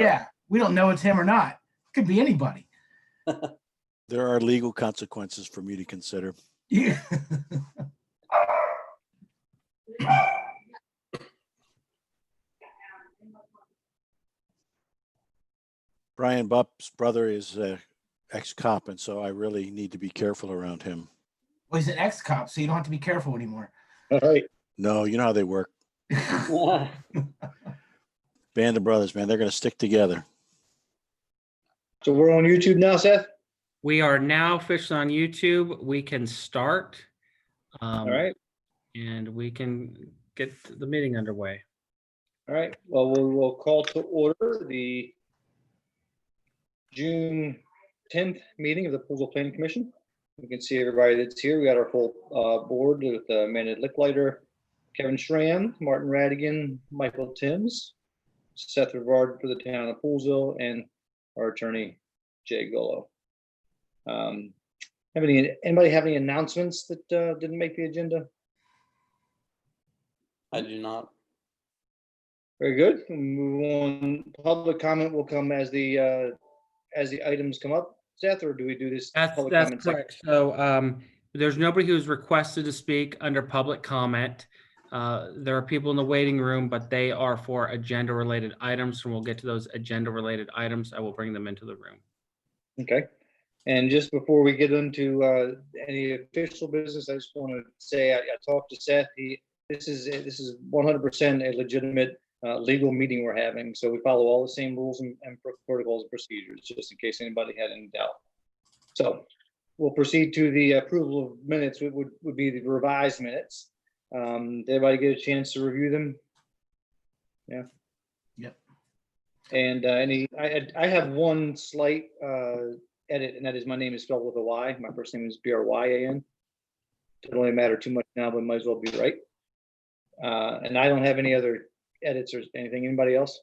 Yeah, we don't know it's him or not. Could be anybody. There are legal consequences for me to consider. Yeah. Brian Bupp's brother is ex-cop, and so I really need to be careful around him. Well, he's an ex-cop, so you don't have to be careful anymore. All right. No, you know how they work. Band of brothers, man, they're going to stick together. So we're on YouTube now, Seth? We are now officially on YouTube. We can start. All right. And we can get the meeting underway. All right. Well, we'll call to order the June 10th meeting of the Poolsville Planning Commission. You can see everybody that's here. We got our full board with Amanda Licklider, Kevin Schramm, Martin Radigan, Michael Timms, Seth Rivard for the town of Poolsville, and our attorney, Jay Gullo. Anybody have any announcements that didn't make the agenda? I do not. Very good. We'll move on. Public comment will come as the items come up. Seth, or do we do this? That's public comment second? correct. So there's nobody who's requested to speak under public comment. There are people in the waiting room, but they are for agenda related items, and we'll get to those agenda related items. I will bring them into the room. Okay. And just before we get into any official business, I just want to say I talked to Seth. This is 100% a legitimate legal meeting we're having. So we follow all the same rules and protocols and procedures, just in case anybody had any doubt. So we'll proceed to the approval of minutes. It would be the revised minutes. Did everybody get a chance to review them? Yeah. Yep. And I have one slight edit, and that is my name is spelled with a Y. My first name is Bryan. Doesn't really matter too much now, but might as well be right. And I don't have any other edits or anything. Anybody else?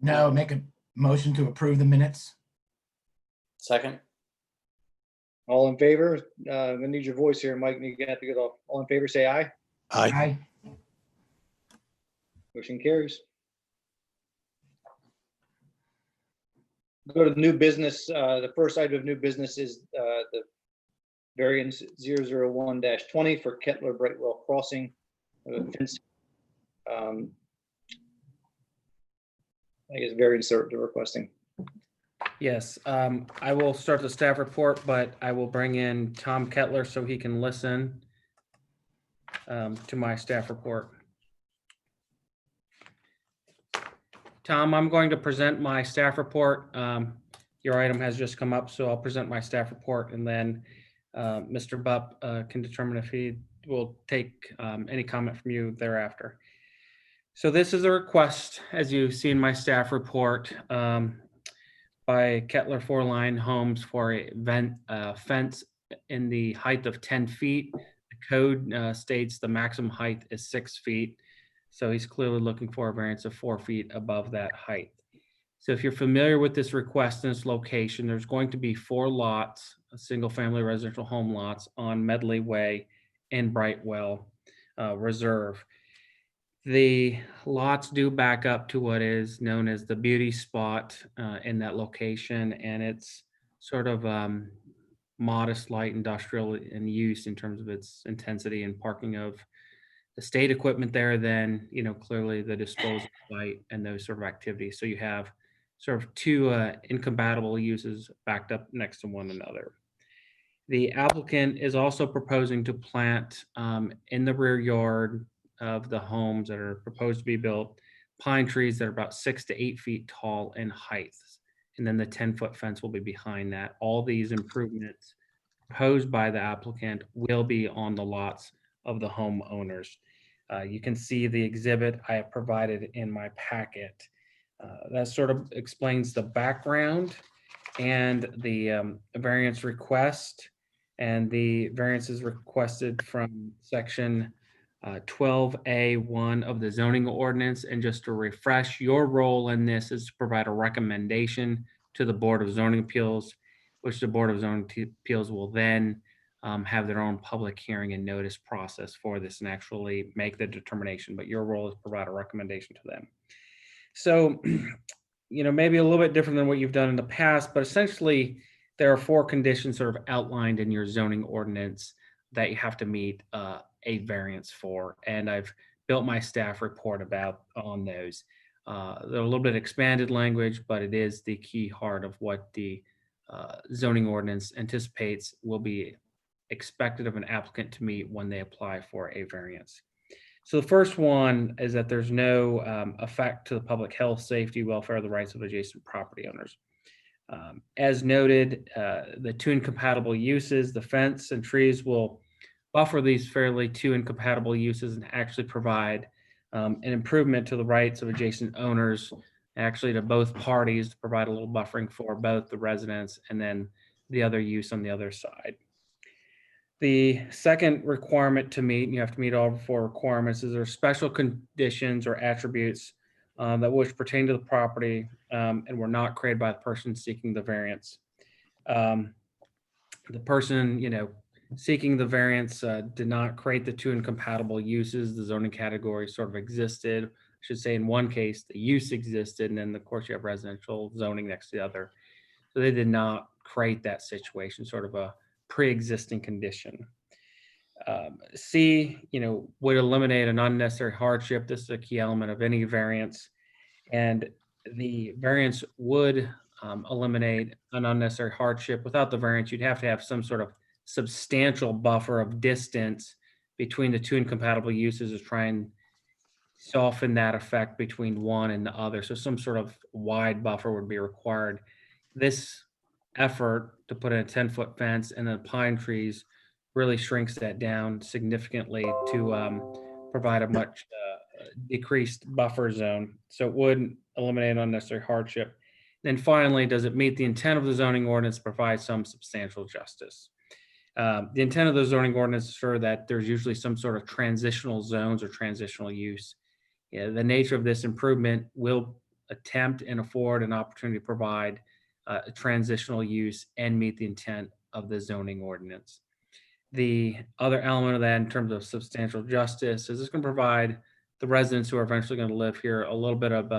No, make a motion to approve the minutes. Second. All in favor? I'm gonna need your voice here, Mike. You have to get off. All in favor, say aye. Aye. Motion carries. Go to the new business. The first item of new business is the variance 001-20 for Kettler Brightwell Crossing. I guess variance they're requesting. Yes, I will start the staff report, but I will bring in Tom Kettler so he can listen to my staff report. Tom, I'm going to present my staff report. Your item has just come up, so I'll present my staff report, and then Mr. Bupp can determine if he will take any comment from you thereafter. So this is a request, as you see in my staff report, by Kettler Four Line Homes for a fence in the height of 10 feet. The code states the maximum height is 6 feet. So he's clearly looking for a variance of 4 feet above that height. So if you're familiar with this request and its location, there's going to be 4 lots, single family residential home lots on Medley Way in Brightwell Reserve. The lots do back up to what is known as the beauty spot in that location, and it's sort of modest light industrial in use in terms of its intensity and parking of the state equipment there, then, you know, clearly the disposal site and those sort of activities. So you have sort of 2 incompatible uses backed up next to one another. The applicant is also proposing to plant in the rear yard of the homes that are proposed to be built, pine trees that are about 6 to 8 feet tall in height. And then the 10-foot fence will be behind that. All these improvements proposed by the applicant will be on the lots of the homeowners. You can see the exhibit I have provided in my packet. That sort of explains the background and the variance request. And the variance is requested from section 12A1 of the zoning ordinance. And just to refresh, your role in this is to provide a recommendation to the Board of Zoning Appeals, which the Board of Zoning Appeals will then have their own public hearing and notice process for this and actually make the determination. But your role is to provide a recommendation to them. So maybe a little bit different than what you've done in the past, but essentially there are 4 conditions sort of outlined in your zoning ordinance that you have to meet a variance for. And I've built my staff report on those. They're a little bit expanded language, but it is the key heart of what the zoning ordinance anticipates will be expected of an applicant to meet when they apply for a variance. So the first one is that there's no effect to the public health, safety, welfare, or the rights of adjacent property owners. As noted, the 2 incompatible uses, the fence and trees will buffer these fairly 2 incompatible uses and actually provide an improvement to the rights of adjacent owners, actually to both parties, to provide a little buffering for both the residents and then the other use on the other side. The second requirement to meet, and you have to meet all 4 requirements, is there special conditions or attributes that which pertain to the property and were not created by the person seeking the variance. The person, seeking the variance did not create the 2 incompatible uses. The zoning category sort of existed. I should say in one case, the use existed, and then of course you have residential zoning next to the other. So they did not create that situation, sort of a pre-existing condition. C, would eliminate an unnecessary hardship. This is a key element of any variance. And the variance would eliminate an unnecessary hardship. Without the variance, you'd have to have some sort of substantial buffer of distance between the 2 incompatible uses to try and soften that effect between one and the other. So some sort of wide buffer would be required. This effort to put in a 10-foot fence and then pine trees really shrinks that down significantly to provide a much decreased buffer zone. So it would eliminate unnecessary hardship. And then finally, does it meet the intent of the zoning ordinance to provide some substantial justice? The intent of the zoning ordinance is sure that there's usually some sort of transitional zones or transitional use. The nature of this improvement will attempt and afford an opportunity to provide a transitional use and meet the intent of the zoning ordinance. The other element of that in terms of substantial justice is it's going to provide the residents who are eventually going to live here a little bit of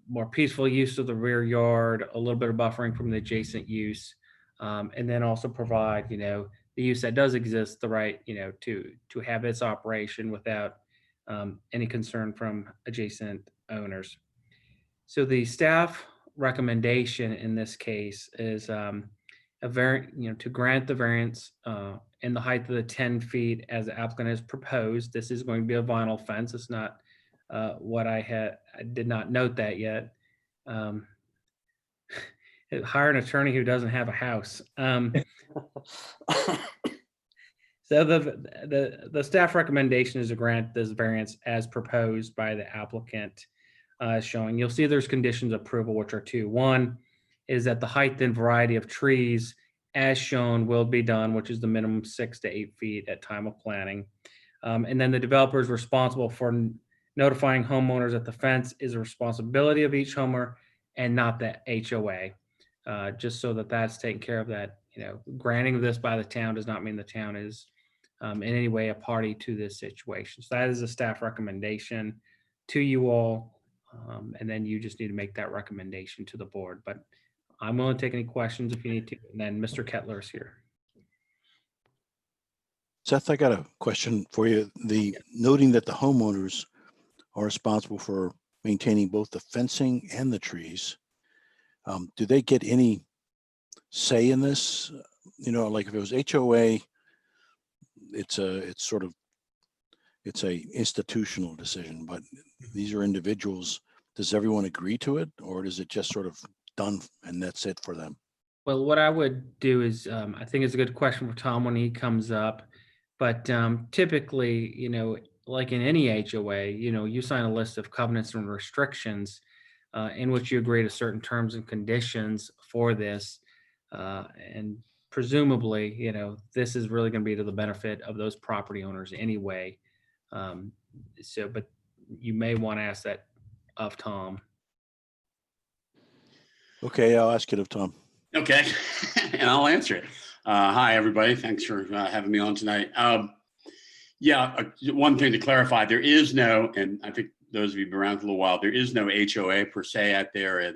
more peaceful use of the rear yard, a little bit of buffering from the adjacent use, and then also provide the use that does exist, the right to have its operation without any concern from adjacent owners. So the staff recommendation in this case is to grant the variance in the height of the 10 feet as the applicant has proposed. This is going to be a vinyl fence. It's not what I did not note that yet. Hire an attorney who doesn't have a house. So the staff recommendation is to grant this variance as proposed by the applicant. Showing, you'll see there's conditions of approval, which are 2. One is that the height and variety of trees as shown will be done, which is the minimum 6 to 8 feet at time of planning. And then the developer is responsible for notifying homeowners that the fence is a responsibility of each homeowner and not the HOA. Just so that that's taken care of, that granting this by the town does not mean the town is in any way a party to this situation. So that is a staff recommendation to you all. And then you just need to make that recommendation to the board. But I'm willing to take any questions if you need to. And then Mr. Kettler is here. Seth, I got a question for you. Noting that the homeowners are responsible for maintaining both the fencing and the trees, do they get any say in this? Like if it was HOA, it's a institutional decision, but these are individuals. Does everyone agree to it, or is it just sort of done and that's it for them? Well, what I would do is, I think it's a good question for Tom when he comes up, but typically, like in any HOA, you sign a list of covenants and restrictions in which you agree to certain terms and conditions for this. And presumably, this is really going to be to the benefit of those property owners anyway. But you may want to ask that of Tom. Okay, I'll ask it of Tom. Okay, and I'll answer it. Hi, everybody. Thanks for having me on tonight. One thing to clarify, there is no, and I think those of you who've been around for a little while, there is no HOA per se out there at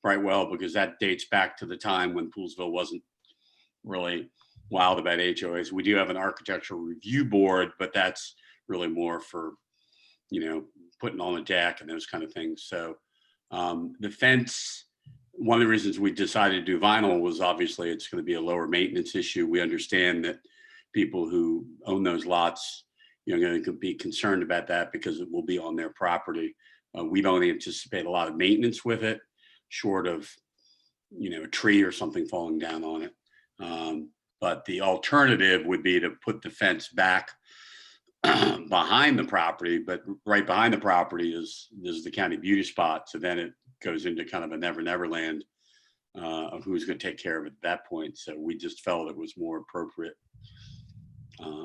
Brightwell, because that dates back to the time when Poolsville wasn't really wild about HOAs. We do have an architectural review board, but that's really more for, putting on a deck and those kind of things. So the fence, one of the reasons we decided to do vinyl was obviously it's going to be a lower maintenance issue. We understand that people who own those lots, going to be concerned about that because it will be on their property. We don't anticipate a lot of maintenance with it, short of, a tree or something falling down on it. But the alternative would be to put the fence back behind the property, but right behind the property is the county beauty spot. So then it goes into kind of a never land of who's going to take care of it at that point. So we just felt it was more appropriate.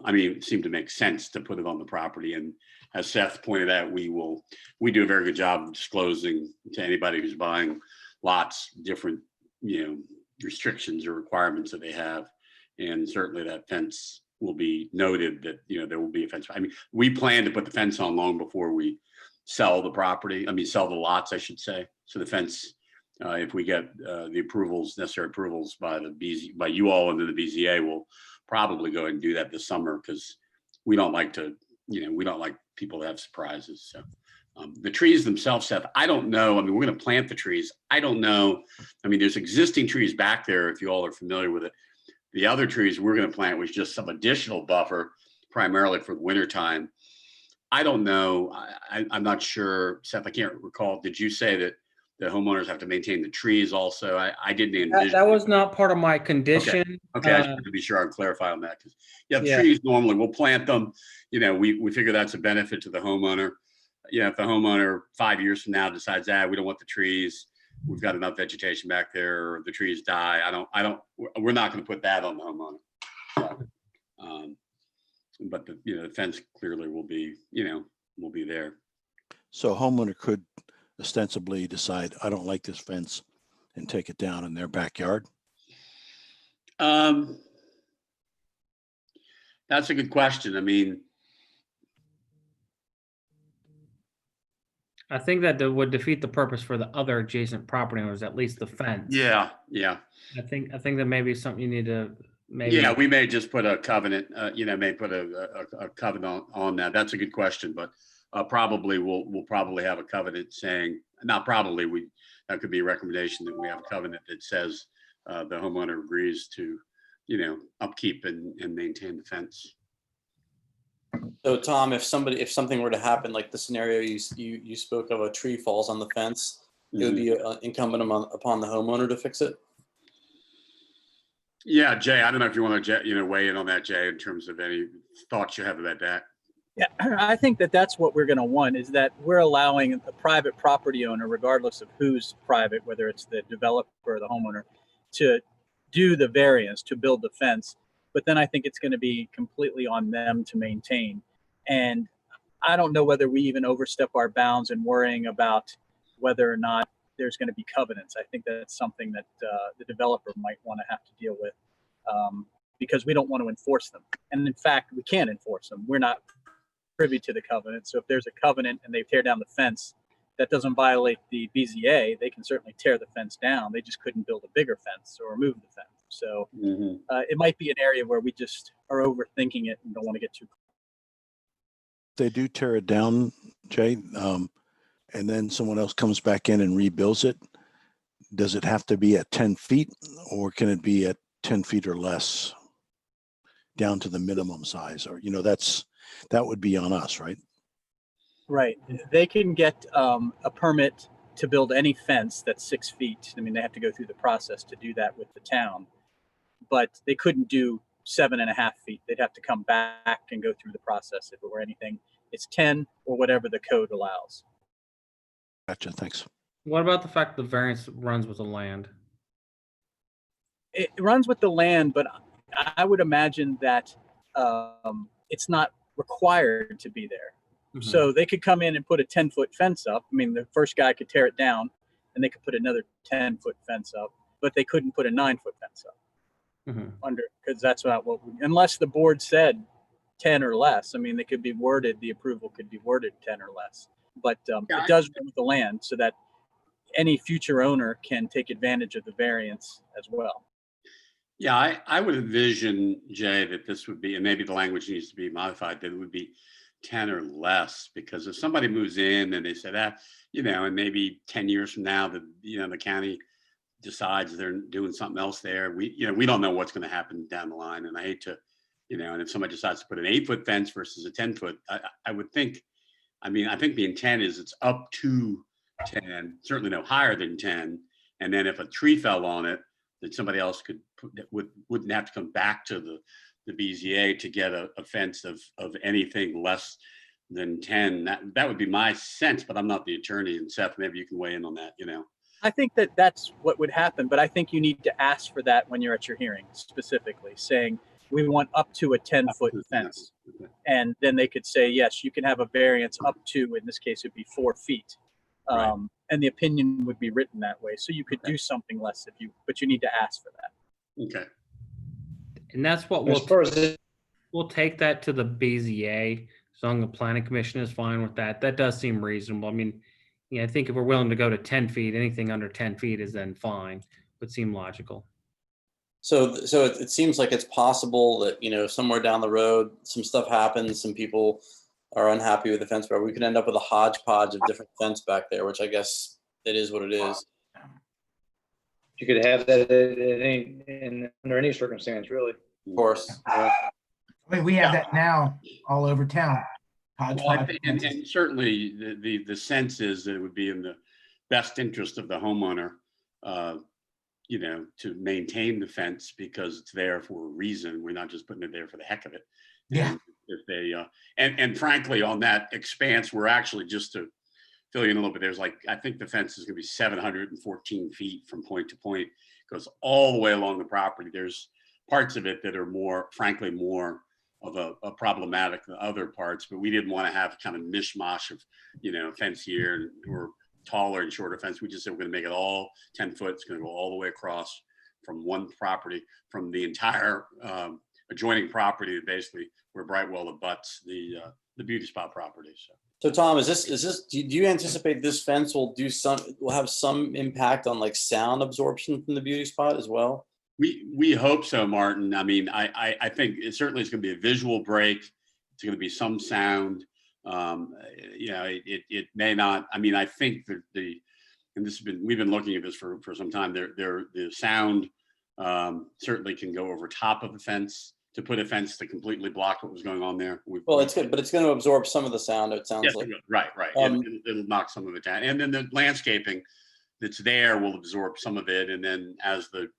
It seemed to make sense to put it on the property. And as Seth pointed out, we do a very good job of disclosing to anybody who's buying lots, different, restrictions or requirements that they have. And certainly that fence will be noted that, there will be a fence. We plan to put the fence on long before we sell the property. Sell the lots, I should say. So the fence, if we get the necessary approvals by by you all under the BZA, we'll probably go ahead and do that this summer, because we don't like people to have surprises. So the trees themselves, Seth, I don't know. We're going to plant the trees. I don't know. There's existing trees back there, if you all are familiar with it. The other trees we're going to plant was just some additional buffer, primarily for the winter time. I don't know. I'm not sure, Seth, I can't recall. Did you say that the homeowners have to maintain the trees also? I didn't envision. That was not part of my condition. Okay, I just wanted to be sure I clarify on that, because the Yeah. trees normally we'll plant them. We figure that's a benefit to the homeowner. If the homeowner 5 years from now decides, we don't want the trees, we've got enough vegetation back there, or the trees die, we're not going to put that on the homeowner. So, but the fence clearly will be there. So a homeowner could ostensibly decide, I don't like this fence, and take it down in their backyard? That's a good question. I think that would defeat the purpose for the other adjacent property owners, at least the fence. Yeah. I think that may be something you need to Yeah, we may just put a covenant, may put a covenant on that. That's a good question, but probably we'll probably have a covenant saying, not probably, that could be a recommendation that we have a covenant that says the homeowner agrees to, upkeep and maintain the fence. So Tom, if something were to happen, like the scenario you spoke of, a tree falls on the fence, it would be incumbent upon the homeowner to fix it? Yeah, Jay, I don't know if you want to, weigh in on that, Jay, in terms of any thoughts you have about that. Yeah, I think that's what we're going to want, is that we're allowing a private property owner, regardless of who's private, whether it's the developer or the homeowner, to do the variance, to build the fence. But then I think it's going to be completely on them to maintain. And I don't know whether we even overstep our bounds in worrying about whether or not there's going to be covenants. I think that's something that the developer might want to have to deal with, because we don't want to enforce them. And in fact, we can't enforce them. We're not privy to the covenant. So if there's a covenant and they tear down the fence, that doesn't violate the BZA. They can certainly tear the fence down. They just couldn't build a bigger fence or remove the fence. So it might be an area where we just are overthinking it and don't want to get too. They do tear it down, Jay, and then someone else comes back in and rebuilds it. Does it have to be at 10 feet, or can it be at 10 feet or less, down to the minimum size? Or, that would be on us, right? Right. They can get a permit to build any fence that's 6 feet. They have to go through the process to do that with the town, but they couldn't do 7.5 feet. They'd have to come back and go through the process. If it were anything, it's 10 or whatever the code allows. Gotcha. Thanks. What about the fact the variance runs with the land? It runs with the land, but I would imagine that it's not required to be there. So they could come in and put a 10-foot fence up. The first guy could tear it down and they could put another 10-foot fence up, but they couldn't put a 9-foot fence up because that's not what unless the board said 10 or less. They could be worded, the approval could be worded 10 or less. but Yeah, it does run with the land so that any future owner can take advantage of the variance as well. Yeah, I would envision, Jay, that this would be, and maybe the language needs to be modified, that it would be 10 or less, because if somebody moves in and they said that, and maybe 10 years from now, the county decides they're doing something else there, we don't know what's going to happen down the line. And I hate to, and if somebody decides to put an 8-foot fence versus a 10-foot, I would think, I think the intent is it's up to 10, certainly no higher than 10. And then if a tree fell on it, that somebody else wouldn't have to come back to the BZA to get a fence of anything less than 10. That would be my sense, but I'm not the attorney. And Seth, maybe you can weigh in on that, I think that that's what would happen, but I think you need to ask for that when you're at your hearing, specifically saying we want up to a 10-foot fence. And then they could say, yes, you can have a variance up to, in this case, it'd be 4 feet. Right. And the opinion would be written that way. So you could do something less but you need to ask for that. Okay. And that's what As far as we'll take that to the BZA. As long as the planning commission is fine with that. That does seem reasonable. I mean, I think if we're willing to go to 10 feet, anything under 10 feet is then fine, would seem logical. So it seems like it's possible that, somewhere down the road, some stuff happens, some people are unhappy with the fence, but we could end up with a hodgepodge of different fence back there, which I guess it is what it is. you could have that under any circumstance, really. Of course. I mean, we have that now all over town. Well, I Hodgepodge think, fences. and certainly the sense is that it would be in the best interest of the homeowner, to maintain the fence because it's there for a reason. We're not just putting it there for the heck of it. Yeah. And if they, and frankly, on that expanse, we're actually, just to fill you in a little bit, there's I think the fence is going to be 714 feet from point to point, goes all the way along the property. There's parts of it that are frankly, more of a problematic than other parts, but we didn't want to have kind of mishmash of, fence here or taller and shorter fence. We just said we're going to make it all 10 foot. It's going to go all the way across from one property, from the entire adjoining property, basically where Brightwell abuts the beauty spot property. So Tom, is this, do you anticipate this fence will have some impact on sound absorption from the beauty spot as well? We hope so, Martin. I mean, I think it certainly is going to be a visual break. It's going to be some sound. It may not. I mean, I think that and we've been looking at this for some time. The sound certainly can go over top of the fence. To put a fence to completely block what was going on there. Well, it's good, but it's going to absorb some of the sound. It sounds like. Right. It'll knock some of it down, and then the landscaping that's there will absorb some of it, and then as the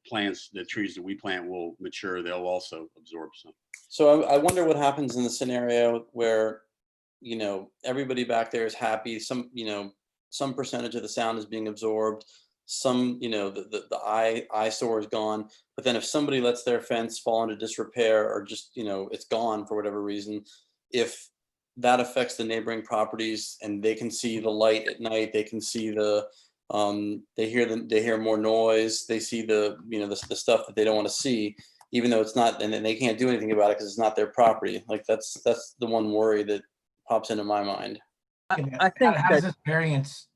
trees that we plant will mature, they'll also absorb some. So I wonder what happens in the scenario where, everybody back there is happy. Some percentage of the sound is being absorbed. Some, the eyesore is gone. But then if somebody lets their fence fall into disrepair or just, it's gone for whatever reason, if that affects the neighboring properties and they can see the light at night, they can see they hear more noise, they see the stuff that they don't want to see, even though it's not, and then they can't do anything about it because it's not their property. That's the one worry that pops into my mind. I think How does that this variance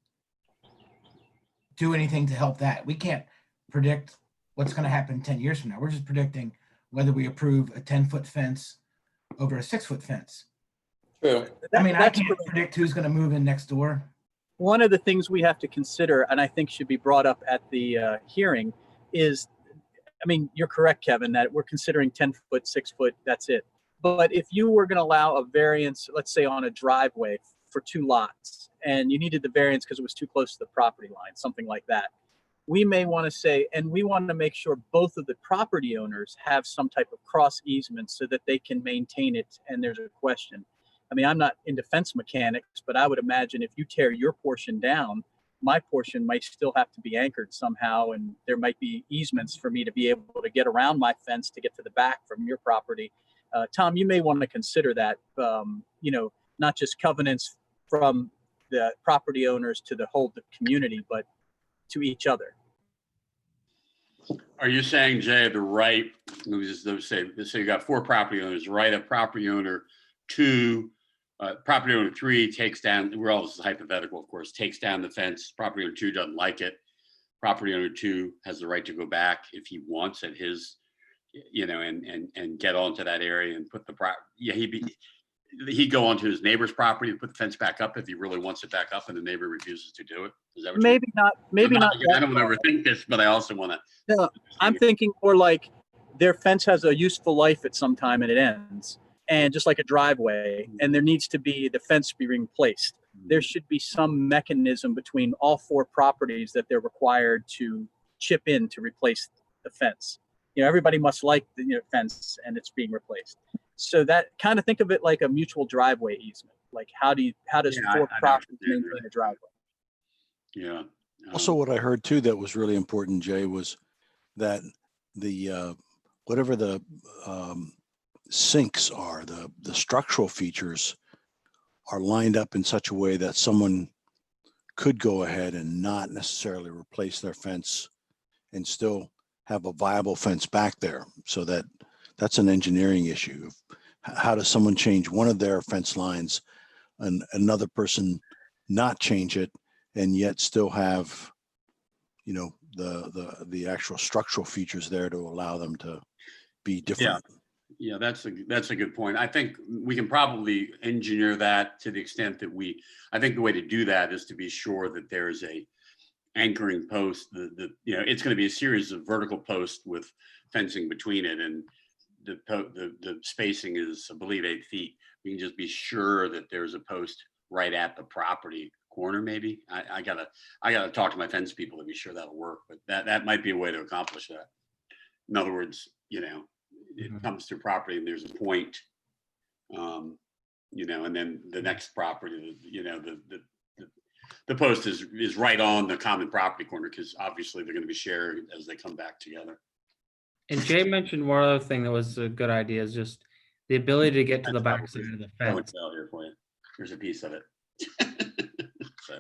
do anything to help that? We can't predict what's going to happen 10 years from now. We're just predicting whether we approve a 10-foot fence over a 6-foot fence. True. I mean, I can't predict who's going to move in next door. one of the things we have to consider, and I think should be brought up at the hearing, is, I mean, you're correct, Kevin, that we're considering 10 foot, 6 foot, that's it. But if you were going to allow a variance, let's say on a driveway for 2 lots, and you needed the variance because it was too close to the property line, something like that, we may want to say, and we want to make sure both of the property owners have some type of cross easement so that they can maintain it. And there's a question. I mean, I'm not into fence mechanics, but I would imagine if you tear your portion down, my portion might still have to be anchored somehow. And there might be easements for me to be able to get around my fence to get to the back from your property. Tom, you may want to consider that, not just covenants from the property owners to the whole community, but to each other. Are you saying, Jay, the right, let me just say you got 4 property owners, right, a property owner to property owner 3 takes down, we're all, this is hypothetical, of course, takes down the fence. Property owner 2 doesn't like it. Property owner 2 has the right to go back if he wants at his, and get onto that area and put the he'd go onto his neighbor's property and put the fence back up if he really wants it back up and the neighbor refuses to do it. Is that what Maybe not. Maybe not. I don't want to overthink this, but I also want to. No, I'm thinking more like their fence has a useful life at some time and it ends, and just like a driveway, and there needs to be the fence be replaced. There should be some mechanism between all 4 properties that they're required to chip in to replace the fence. Everybody must like the fence and it's being replaced. So that kind of think of it like a mutual driveway easement. Like how does Yeah, I 4 know what properties you're saying, maintain a driveway? Yeah. Also, what I heard too that was really important, Jay, was that the whatever the sinks are, the structural features are lined up in such a way that someone could go ahead and not necessarily replace their fence and still have a viable fence back there. So that's an engineering issue. How does someone change one of their fence lines and another person not change it and yet still have, the actual structural features there to allow them to be different? Yeah, that's a good point. I think we can probably engineer that to the extent that I think the way to do that is to be sure that there is a anchoring post. It's going to be a series of vertical posts with fencing between it, and the spacing is, I believe, 8 feet. We can just be sure that there's a post right at the property corner. Maybe I gotta talk to my fence people to be sure that'll work. But that might be a way to accomplish that. In other words, it comes to property and there's a point, and then the next property, the post is right on the common property corner, because obviously they're going to be shared as they come back together. And Jay mentioned one other thing that was a good idea, is just the ability to get to the back side of the fence. Here for you. Here's a piece of it. So,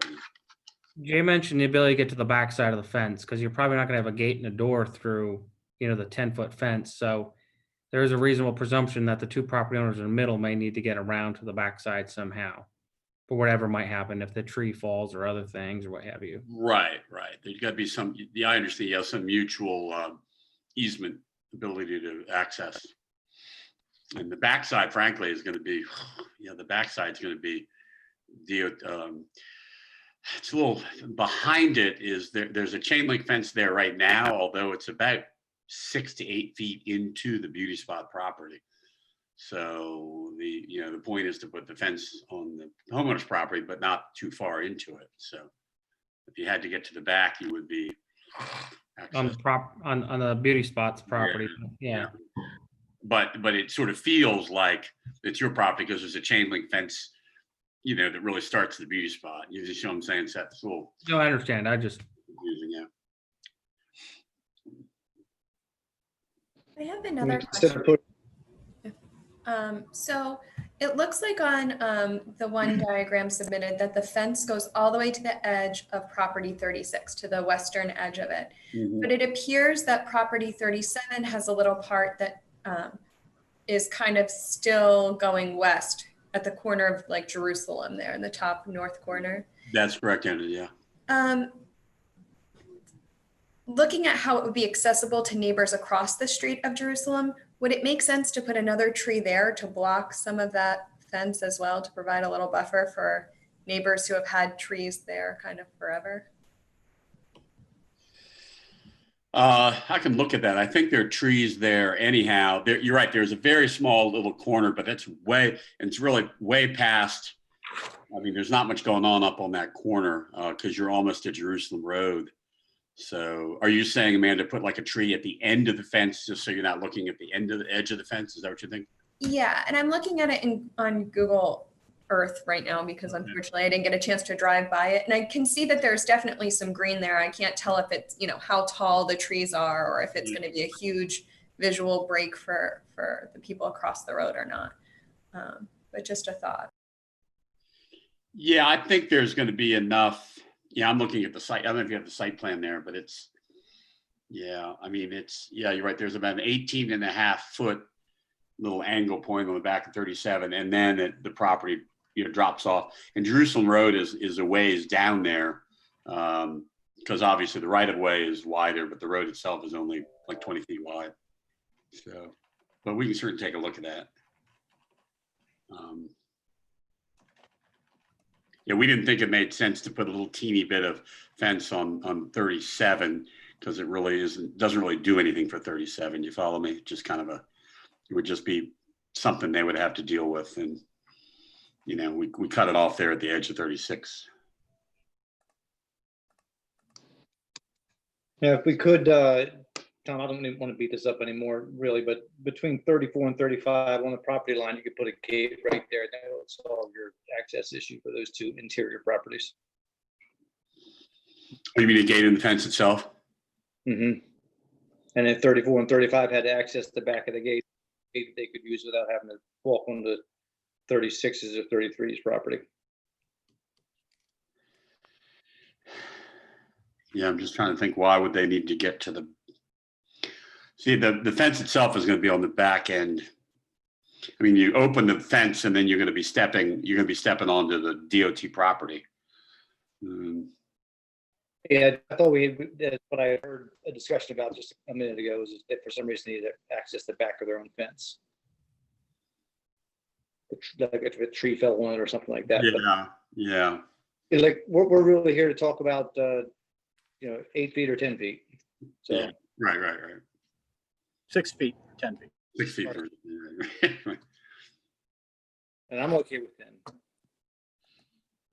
Jay mentioned the ability to get to the back side of the fence, because you're probably not going to have a gate and a door through, the 10-foot fence. So there is a reasonable presumption that the 2 property owners in the middle may need to get around to the backside somehow, for whatever might happen if the tree falls or other things or what have you. right. There's got to be some. I understand. Some mutual easement ability to access. And the backside, frankly, is going to be. The backside is going to be. It's a little behind it. There's a chain link fence there right now, although it's about 6 to 8 feet into the beauty spot property. So the point is to put the fence on the homeowner's property, but not too far into it. So if you had to get to the back, you would be On the beauty spots property. Yeah. But it sort of feels like it's your property because there's a chain link fence, that really starts the beauty spot. You just know what I'm saying, Seth? It's a little No, I understand. I just confusing, yeah. I have another Instead of question. So it looks like on the one diagram submitted that the fence goes all the way to the edge of property 36, to the western edge of it. But it appears that property 37 has a little part that is kind of still going west at the corner of like Jerusalem there in the top north corner. That's correct, Anna, yeah. Looking at how it would be accessible to neighbors across the street of Jerusalem, would it make sense to put another tree there to block some of that fence as well, to provide a little buffer for neighbors who have had trees there kind of forever? I can look at that. I think there are trees there anyhow. You're right. There's a very small little corner, but it's really way past. I mean, there's not much going on up on that corner because you're almost at Jerusalem Road. So are you saying, Amanda, put like a tree at the end of the fence just so you're not looking at the edge of the fence? Is that what you think? Yeah, and I'm looking at it on Google Earth right now because unfortunately I didn't get a chance to drive by it. And I can see that there's definitely some green there. I can't tell if it's, how tall the trees are or if it's going to be a huge visual break for the people across the road or not. But just a thought. Yeah, I think there's going to be enough. Yeah, I'm looking at the site. I don't know if you have the site plan there, but you're right. There's about an 18.5 foot little angle point on the back of 37. And then the property drops off. And Jerusalem Road is a ways down there. Because obviously the right of way is wider, but the road itself is only like 20 feet wide. So, but we can certainly take a look at that. Yeah, we didn't think it made sense to put a little teeny bit of fence on 37 because it really doesn't really do anything for 37. You follow me? Just kind of it would just be something they would have to deal with. And, we cut it off there at the edge of 36. Yeah, if we could, Tom, I don't even want to beat this up anymore, really, but between 34 and 35 on the property line, you could put a gate right there. That will solve your access issue for those two interior properties. You mean a gate in the fence itself? Mm-hmm. And if 34 and 35 had to access the back of the gate, they could use without having to walk on the 36's or 33's property. Yeah, I'm just trying to think, why would they need to get to the fence itself is going to be on the back end. I mean, you open the fence and then you're going to be stepping onto the DOT property. Yeah, I thought that's what I heard a discussion about just a minute ago, is that for some reason they need to access the back of their own fence. Like if a tree fell on it or something like that. Yeah. Like we're really here to talk about 8 feet or 10 feet. So Yeah. Right. 6 feet, 10 feet. 6 feet. Right. and I'm okay with 10.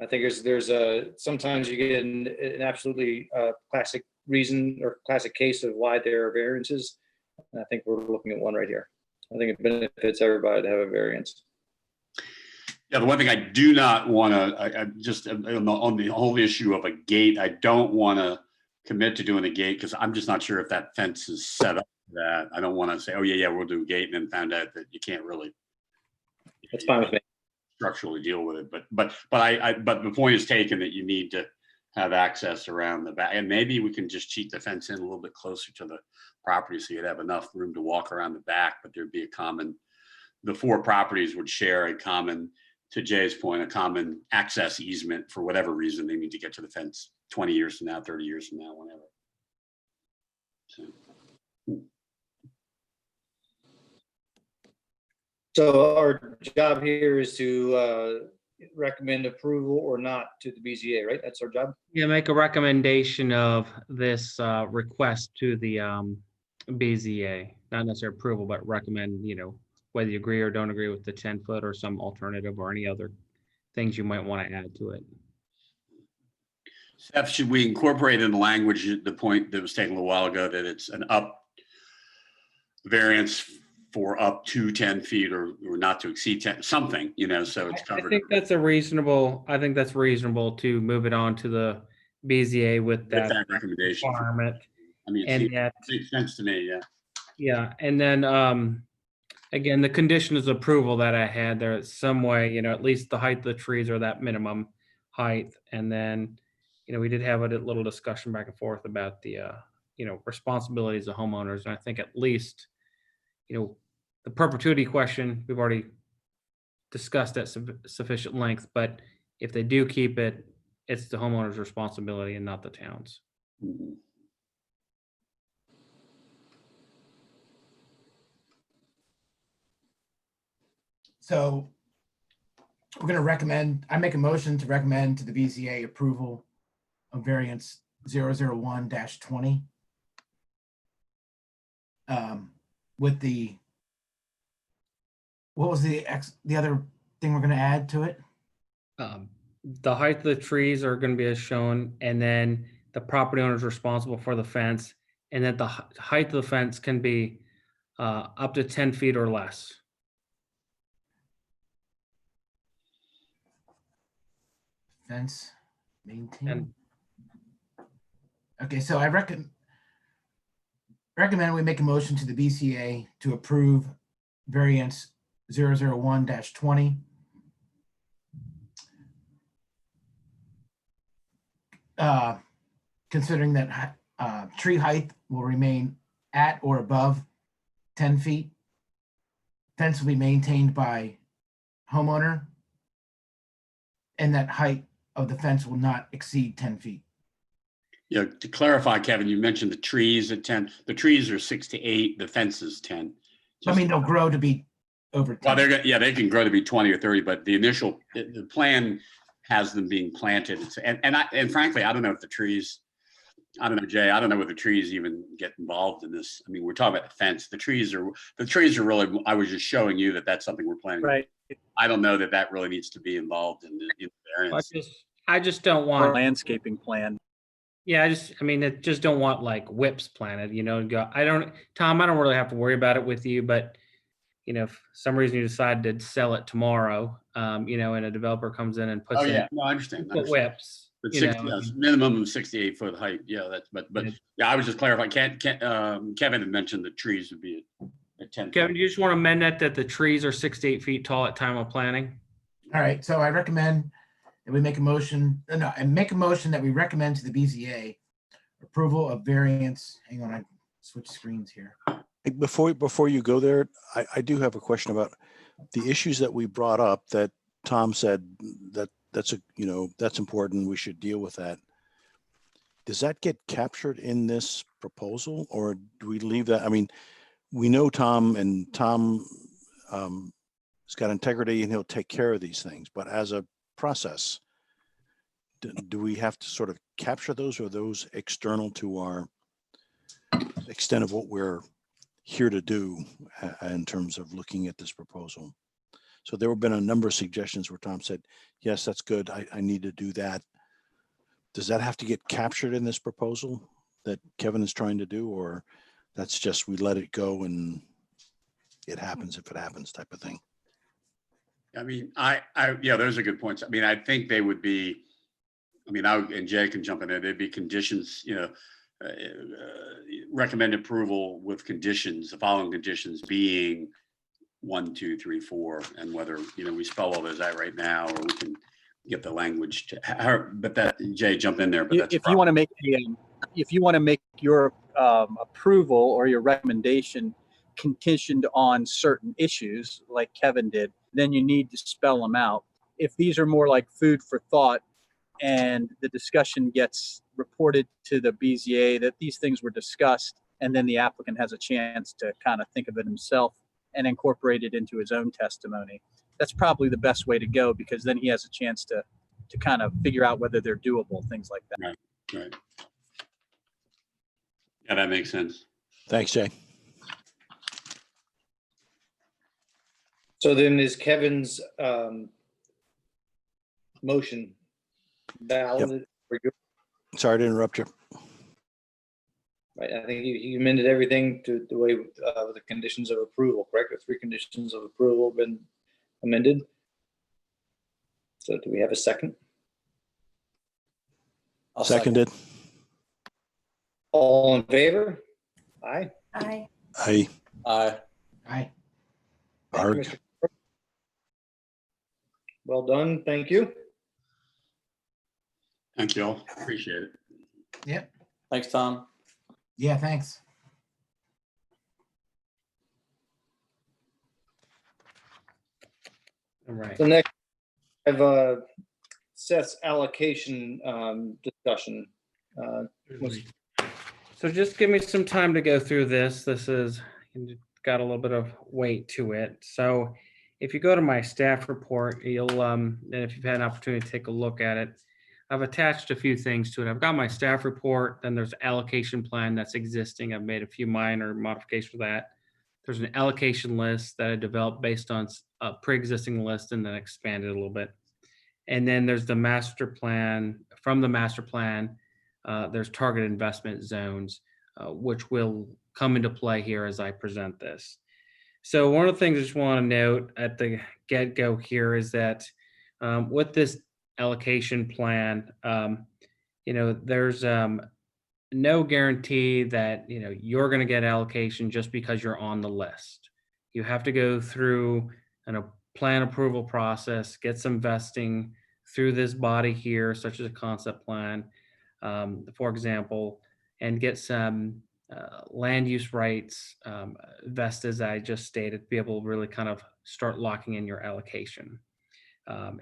I think there's sometimes you get an absolutely classic reason or classic case of why there are variances. And I think we're looking at one right here. I think it benefits everybody to have a variance. Yeah, the one thing I do not want to, I just on the whole issue of a gate, I don't want to commit to doing a gate because I'm just not sure if that fence is set up for that. I don't want to say, oh yeah, we'll do a gate, and then found out that you can't really. That's fine with me. Structurally deal with it, but the point is taken that you need to have access around the back, and maybe we can just cheat the fence in a little bit closer to the property so you'd have enough room to walk around the back, but there'd be the 4 properties would share a common, to Jay's point, a common access easement for whatever reason they need to get to the fence 20 years from now, 30 years from now, whenever. So our job here is to recommend approval or not to the BZA, right? That's our job. Yeah, make a recommendation of this request to the BZA, not necessarily approval, but recommend, whether you agree or don't agree with the 10-foot or some alternative or any other things you might want to add to it. Seth, should we incorporate in the language the point that was taken a little while ago that it's an up variance for up to 10 feet or not to exceed 10, something, so it's covered. I think that's reasonable to move it on to the BZA with that recommendation requirement. I mean, And it yet, makes sense to me, yeah. yeah, and then again, the conditions of approval that I had there, some way, at least the height of the trees are that minimum height, and then, we did have a little discussion back and forth about the responsibilities of homeowners, and I think at least, the perpetuity question we've already discussed at sufficient length, but if they do keep it, it's the homeowner's responsibility and not the town's. Mhm. So we're going to recommend, I make a motion to recommend to the BZA approval of variance 001-20. With what was the other thing we're going to add to it? The height of the trees are going to be as shown, and then the property owner is responsible for the fence, and that the height of the fence can be up to 10 feet or less. Fence maintain. And Okay, so I recommend we make a motion to the BCA to approve variance 001-20. Considering that tree height will remain at or above 10 feet. Fence will be maintained by homeowner. and that height of the fence will not exceed 10 feet. Yeah, to clarify, Kevin, you mentioned the trees at 10. The trees are 6 to 8, the fence is 10. I mean, they'll grow to be over Well, 10. yeah, they can grow to be 20 or 30, but the plan has them being planted. And frankly, I don't know if the trees, I don't know, Jay, I don't know whether the trees even get involved in this. I mean, we're talking about the fence. The trees are really, I was just showing you that that's something we're planning. Right. I don't know that that really needs to be involved in the variance. I just don't Or want, landscaping plan. yeah, I mean, I just don't want like whips planted, you know, and go, Tom, I don't really have to worry about it with you, but you know, if for some reason you decide to sell it tomorrow, you know, and a developer comes in and puts Oh, in yeah, no, I understand. put whips, But you know, yes, minimum of 68-foot height. Yeah, but Yeah. yeah, I was just clarifying. Kevin had mentioned the trees would be at 10. Kevin, do you just want to amend that the trees are 6 to 8 feet tall at time of planting? All right, so I recommend that we make a motion, make a motion that we recommend to the BZA approval of variance. Hang on, I switched screens here. Hey, Before you go there, I do have a question about the issues that we brought up that Tom said that's important. We should deal with that. Does that get captured in this proposal, or do we leave that? I mean, we know Tom has got integrity and he'll take care of these things, but as a process, do we have to sort of capture those, or are those external to our extent of what we're here to do in terms of looking at this proposal? So there have been a number of suggestions where Tom said, yes, that's good. I need to do that. Does that have to get captured in this proposal that Kevin is trying to do, or that's just, we let it go and it happens if it happens type of thing? I mean, yeah, those are good points. I mean, I think they would be, I mean, and Jay can jump in there. There'd be conditions, you know, recommend approval with conditions, the following conditions being 1, 2, 3, 4, and whether, you know, we spell all those out right now, or we can get the language to, but that, Jay, jump in there. But that's If you want to make your approval or your recommendation conditioned on certain issues, like Kevin did, then you need to spell them out. If these are more like food for thought, and the discussion gets reported to the BZA that these things were discussed, and then the applicant has a chance to kind of think of it himself and incorporate it into his own testimony, that's probably the best way to go, because then he has a chance to kind of figure out whether they're doable, things like that. Right. Yeah, that makes sense. Thanks, Jay. So then is Kevin's motion valid? Sorry to interrupt you. Right, I think you amended everything to the way with the conditions of approval, correct? The 3 conditions of approval have been amended. So do we have a second? I'll second. Seconded. All in favor? Aye. Aye. Aye. Aye. Aye. Thank you, Arg. Mr. Clerk. Well done, thank you. Thank you all. Appreciate it. Yep. Thanks, Tom. Yeah, thanks. All right. So next, I have Seth's allocation discussion. So just give me some time to go through this. This is got a little bit of weight to it. So if you go to my staff report, you'll, and if you've had an opportunity to take a look at it, I've attached a few things to it. I've got my staff report, then there's allocation plan that's existing. I've made a few minor modifications for that. There's an allocation list that I developed based on a pre-existing list and then expanded a little bit. And then there's the master plan. From the master plan, there's target investment zones, which will come into play here as I present this. So one of the things I just want to note at the get-go here is that with this allocation plan, you know, there's no guarantee that, you know, you're going to get allocation just because you're on the list. You have to go through a plan approval process, get some vesting through this body here, such as a concept plan, for example, and get some land use rights vested, as I just stated, to be able to really kind of start locking in your allocation.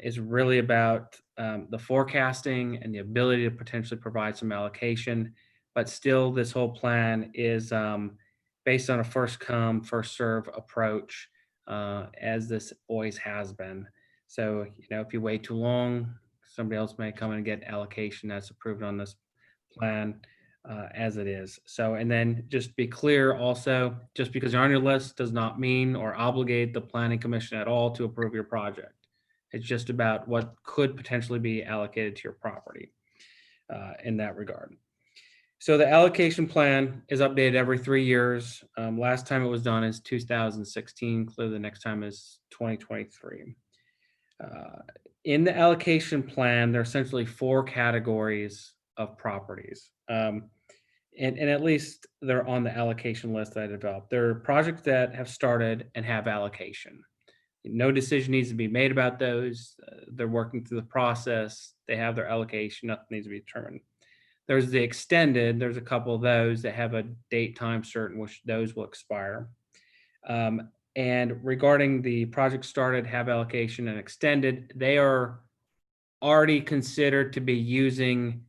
is really about the forecasting and the ability to potentially provide some allocation. But still, this whole plan is based on a first come, first serve approach, as this always has been. So, if you wait too long, somebody else may come and get allocation that's approved on this plan as it is. So, and then just be clear also, just because you're on your list does not mean or obligate the planning commission at all to approve your project. It's just about what could potentially be allocated to your property in that regard. So the allocation plan is updated every 3 years. Last time it was done is 2016. Clearly the next time is 2023. In the allocation plan, there are essentially 4 categories of properties. And at least they're on the allocation list that I developed. There are projects that have started and have allocation. No decision needs to be made about those. They're working through the process. They have their allocation. Nothing needs to be determined. There's the extended. There's a couple of those that have a date time certain, which those will expire. And regarding the project started, have allocation, and extended, they are already considered to be using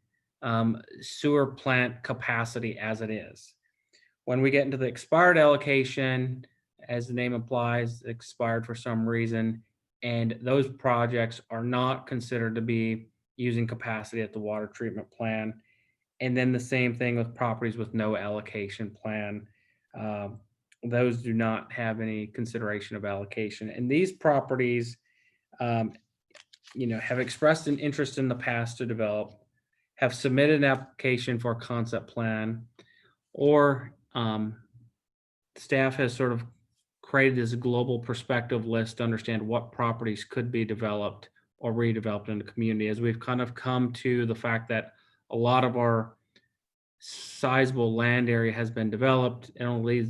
sewer plant capacity as it is. When we get into the expired allocation, as the name implies, expired for some reason, and those projects are not considered to be using capacity at the water treatment plant. And then the same thing with properties with no allocation plan. Those do not have any consideration of allocation. And these properties, have expressed an interest in the past to develop, have submitted an application for a concept plan, or staff has sort of created this global perspective list to understand what properties could be developed or redeveloped in the community, as we've kind of come to the fact that a lot of our sizable land area has been developed and only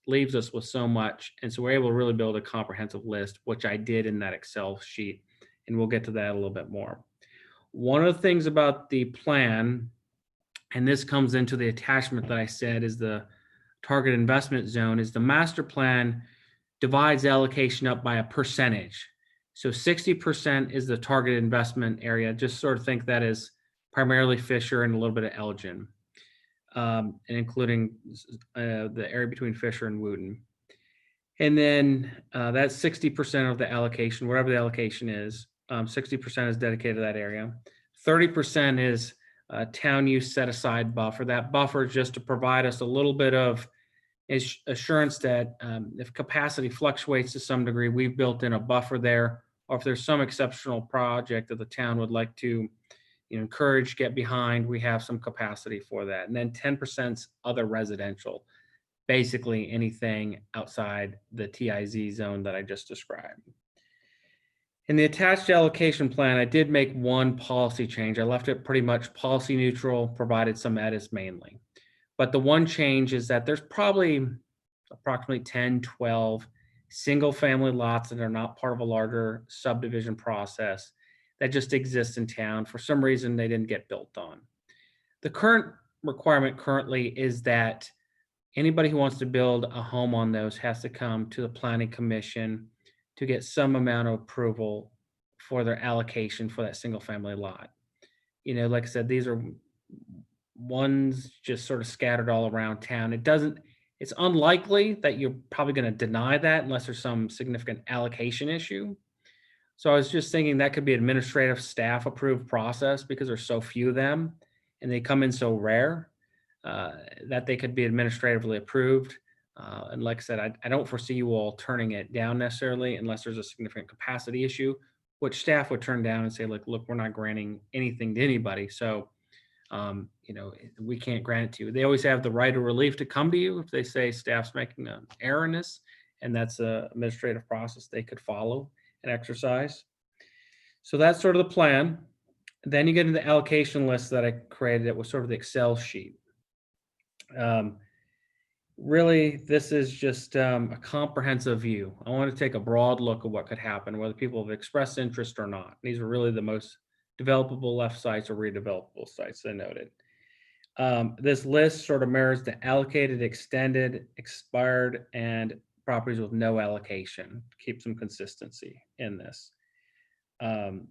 leaves us with so much. And so we're able to really build a comprehensive list, which I did in that Excel sheet. And we'll get to that a little bit more. One of the things about the plan, and this comes into the attachment that I said is the target investment zone, is the master plan divides allocation up by a percentage. So 60% is the target investment area. Just sort of think that as primarily Fisher and a little bit of Elgin, and including the area between Fisher and Wooten. And then that's 60% of the allocation, whatever the allocation is. 60% is dedicated to that area. 30% is town use set aside buffer. That buffer is just to provide us a little bit of assurance that if capacity fluctuates to some degree, we've built in a buffer there, or if there's some exceptional project that the town would like to encourage, get behind, we have some capacity for that. And then 10% other residential, basically anything outside the TIZ zone that I just described. In the attached allocation plan, I did make one policy change. I left it pretty much policy neutral, provided some edits mainly. But the one change is that there's probably approximately 10, 12 single family lots that are not part of a larger subdivision process that just exist in town. For some reason, they didn't get built on. The current requirement currently is that anybody who wants to build a home on those has to come to the planning commission to get some amount of approval for their allocation for that single family lot. Like I said, these are ones just sort of scattered all around town. It's unlikely that you're probably going to deny that unless there's some significant allocation issue. So I was just thinking that could be administrative staff approved process because there's so few of them and they come in so rare that they could be administratively approved. And like I said, I don't foresee you all turning it down necessarily unless there's a significant capacity issue, which staff would turn down and say, like, look, we're not granting anything to anybody. So, we can't grant it to you. They always have the right of relief to come to you if they say staff's making an error in this, and that's an administrative process they could follow and exercise. So that's sort of the plan. Then you get into the allocation list that I created. It was sort of the Excel sheet. Really, this is just a comprehensive view. I want to take a broad look at what could happen, whether people have expressed interest or not. These are really the most developable left sites or redevelopable sites I noted. This list sort of mirrors the allocated, extended, expired, and properties with no allocation. Keep some consistency in this. I'm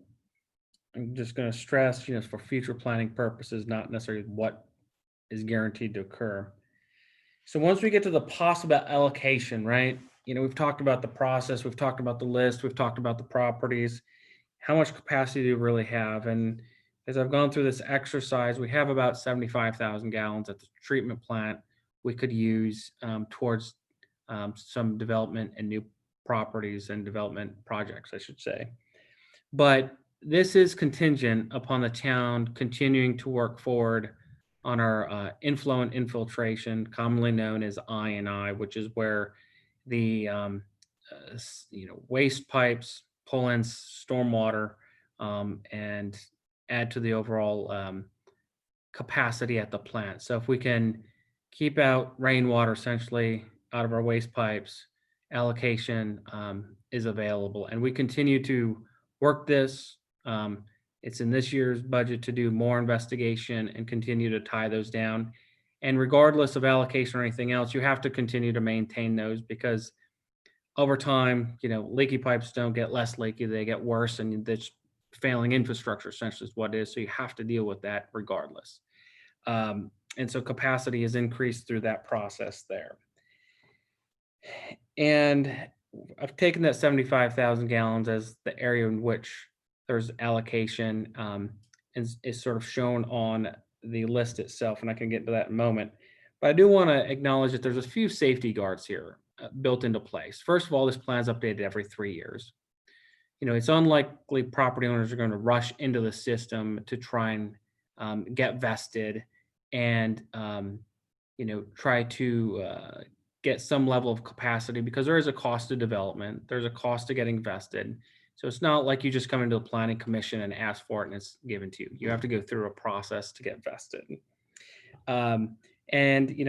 just going to stress, for future planning purposes, not necessarily what is guaranteed to occur. So once we get to the possible allocation, right? We've talked about the process, we've talked about the list, we've talked about the properties. How much capacity do we really have? And as I've gone through this exercise, we have about 75,000 gallons at the treatment plant we could use towards some development and new properties and development projects, I should say. But this is contingent upon the town continuing to work forward on our inflow and infiltration, commonly known as I&I, which is where the waste pipes pull in stormwater and add to the overall capacity at the plant. So if we can keep out rainwater essentially out of our waste pipes, allocation is available, and we continue to work this. It's in this year's budget to do more investigation and continue to tie those down. And regardless of allocation or anything else, you have to continue to maintain those, because over time, leaky pipes don't get less leaky, they get worse, and this failing infrastructure essentially is what it is. So you have to deal with that regardless. And so capacity is increased through that process there. And I've taken that 75,000 gallons as the area in which there's allocation, and is sort of shown on the list itself, and I can get into that in a moment. But I do want to acknowledge that there's a few safety guards here built into place. First of all, this plan is updated every 3 years. It's unlikely property owners are going to rush into the system to try and get vested and try to get some level of capacity, because there is a cost to development. There's a cost to getting vested. So it's not like you just come into the planning commission and ask for it and it's given to you. You have to go through a process to get vested. And,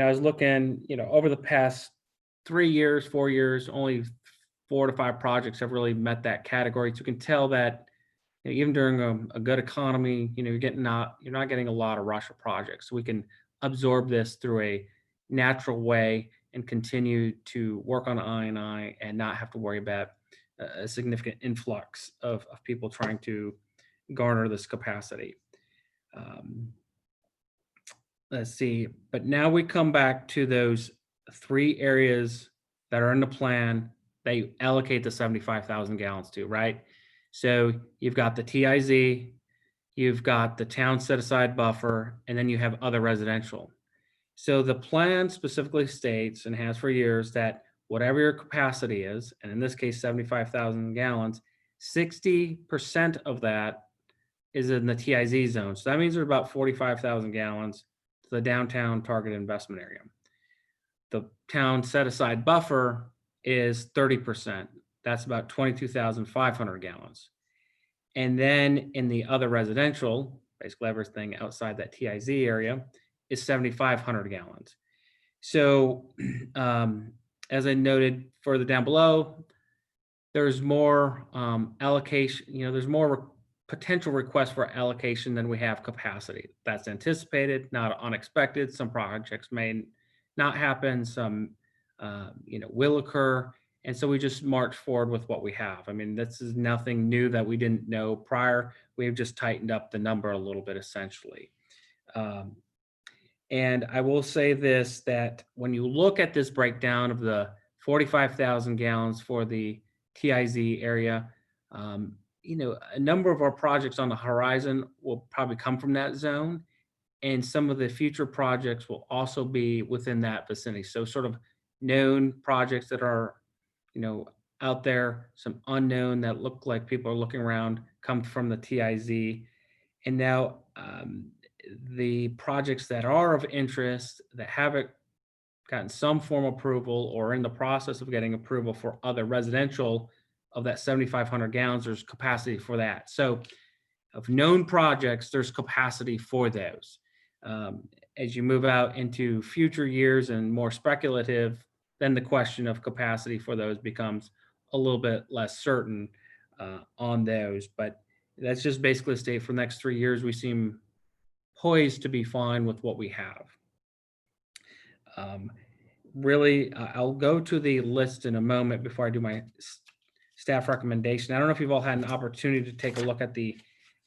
I was looking, over the past 3 years, 4 years, only 4 to 5 projects have really met that category. So you can tell that even during a good economy, you're not getting a lot of rush of projects. So we can absorb this through a natural way and continue to work on I&I and not have to worry about a significant influx of people trying to garner this capacity. Let's see, but now we come back to those 3 areas that are in the plan they allocate the 75,000 gallons to, right? So you've got the TIZ, you've got the town set aside buffer, and then you have other residential. So the plan specifically states, and has for years, that whatever your capacity is, and in this case, 75,000 gallons, 60% of that is in the TIZ zone. So that means there's about 45,000 gallons to the downtown target investment area. The town set aside buffer is 30%. That's about 22,500 gallons. And then in the other residential, basically everything outside that TIZ area, is 7,500 gallons. So as I noted further down below, there's more allocation, there's more potential requests for allocation than we have capacity. That's anticipated, not unexpected. Some projects may not happen, some will occur. And so we just march forward with what we have. I mean, this is nothing new that we didn't know prior. We've just tightened up the number a little bit, essentially. And I will say this, that when you look at this breakdown of the 45,000 gallons for the TIZ area, a number of our projects on the horizon will probably come from that zone. And some of the future projects will also be within that vicinity. So sort of known projects that are, out there, some unknown that look like people are looking around, come from the TIZ. And now the projects that are of interest that haven't gotten some form of approval or in the process of getting approval for other residential of that 7,500 gallons, there's capacity for that. So of known projects, there's capacity for those. As you move out into future years and more speculative, then the question of capacity for those becomes a little bit less certain on those. But that's just basically a state for the next 3 years. We seem poised to be fine with what we have. Really, I'll go to the list in a moment before I do my staff recommendation. I don't know if you've all had an opportunity to take a look at the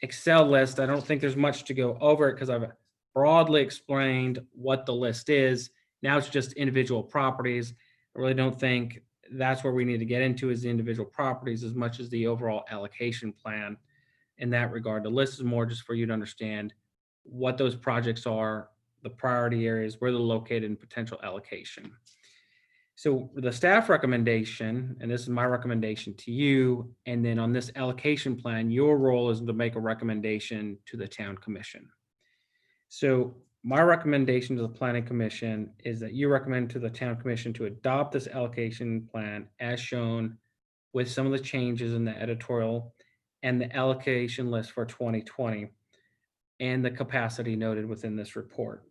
Excel list. I don't think there's much to go over it because I've broadly explained what the list is. Now it's just individual properties. I really don't think that's where we need to get into is the individual properties as much as the overall allocation plan in that regard. The list is more just for you to understand what those projects are, the priority areas, where they're located, and potential allocation. So the staff recommendation, and this is my recommendation to you, and then on this allocation plan, your role is to make a recommendation to the town commission. So my recommendation to the planning commission is that you recommend to the town commission to adopt this allocation plan as shown with some of the changes in the editorial and the allocation list for 2020 and the capacity noted within this report.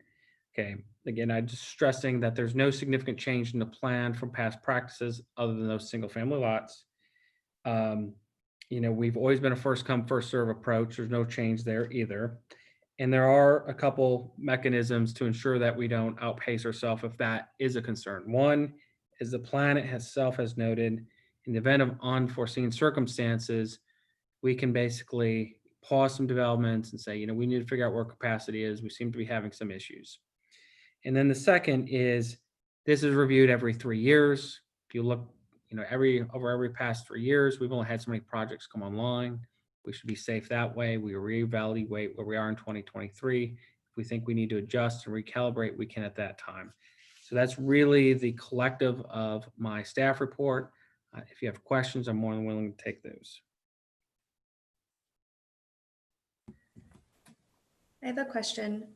Okay, again, I'm just stressing that there's no significant change in the plan from past practices other than those single family lots. We've always been a first come, first serve approach. There's no change there either. And there are a couple mechanisms to ensure that we don't outpace ourselves if that is a concern. One is the plan itself has noted in the event of unforeseen circumstances, we can basically pause some developments and say, we need to figure out where capacity is. We seem to be having some issues. And then the second is this is reviewed every 3 years. If you look, over every past 3 years, we've only had so many projects come online. We should be safe that way. We reevaluate where we are in 2023. If we think we need to adjust and recalibrate, we can at that time. So that's really the collective of my staff report. If you have questions, I'm more than willing to take those. I have a question.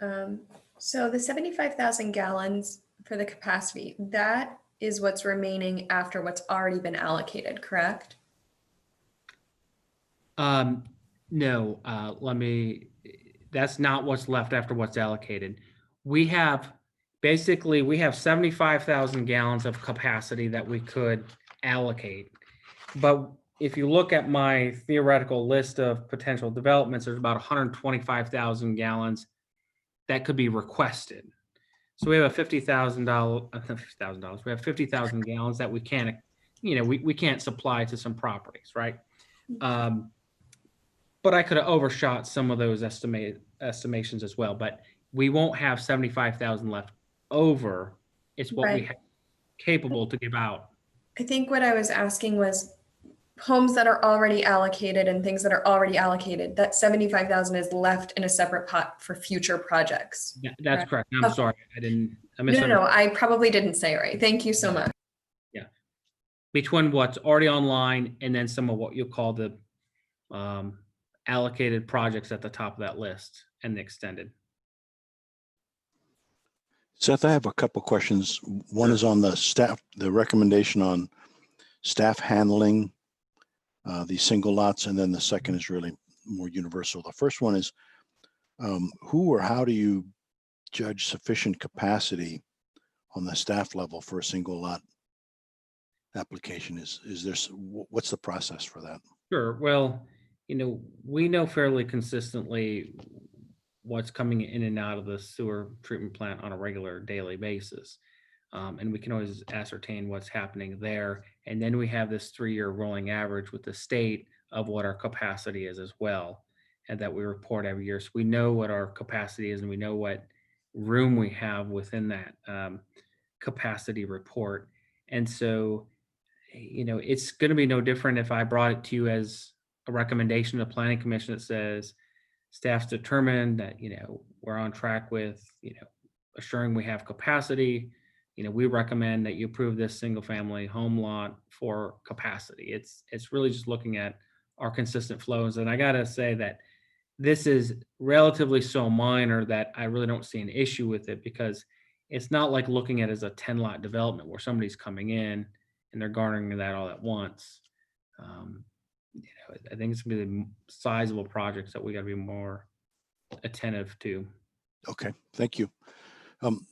So the 75,000 gallons for the capacity, that is what's remaining after what's already been allocated, correct? No, that's not what's left after what's allocated. We have 75,000 gallons of capacity that we could allocate. But if you look at my theoretical list of potential developments, there's about 125,000 gallons that could be requested. So we have a $50,000. We have 50,000 gallons that we can't, we can't supply to some properties, right? But I could have overshot some of those estimations as well. But we won't have 75,000 left over. It's what we have capable to give out. I think what I was asking was homes that are already allocated and things that are already allocated, that 75,000 is left in a separate pot for future projects. Yeah, that's correct. I'm sorry. I misunderstood. No, I probably didn't say it right. Thank you so much. Yeah. Between what's already online and then some of what you'll call the allocated projects at the top of that list and the extended. Seth, I have a couple questions. One is on the staff, the recommendation on staff handling these single lots, and then the second is really more universal. The first one is who or how do you judge sufficient capacity on the staff level for a single lot application? Is there, what's the process for that? Sure. Well, we know fairly consistently what's coming in and out of the sewer treatment plant on a regular daily basis. And we can always ascertain what's happening there. And then we have this 3-year rolling average with the state of what our capacity is as well, and that we report every year. So we know what our capacity is and we know what room we have within that capacity report. And so, it's going to be no different if I brought it to you as a recommendation to the Planning Commission that says staff's determined that, we're on track with, assuring we have capacity. We recommend that you approve this single family home lot for capacity. It's really just looking at our consistent flows. And I got to say that this is relatively so minor that I really don't see an issue with it, because it's not like looking at it as a 10 lot development where somebody's coming in and they're garnering that all at once. I think it's going to be the sizable projects that we got to be more attentive to. Okay, thank you.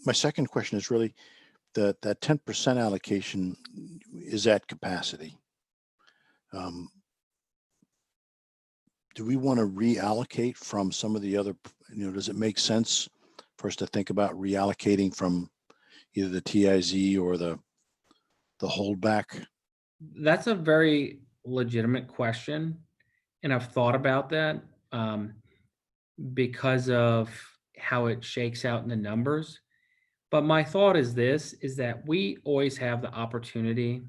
My second question is really that 10% allocation is at capacity. Do we want to reallocate from some of the other, does it make sense for us to think about reallocating from either the TIZ or the holdback? That's a very legitimate question, and I've thought about that because of how it shakes out in the numbers. But my thought is this, is that we always have the opportunity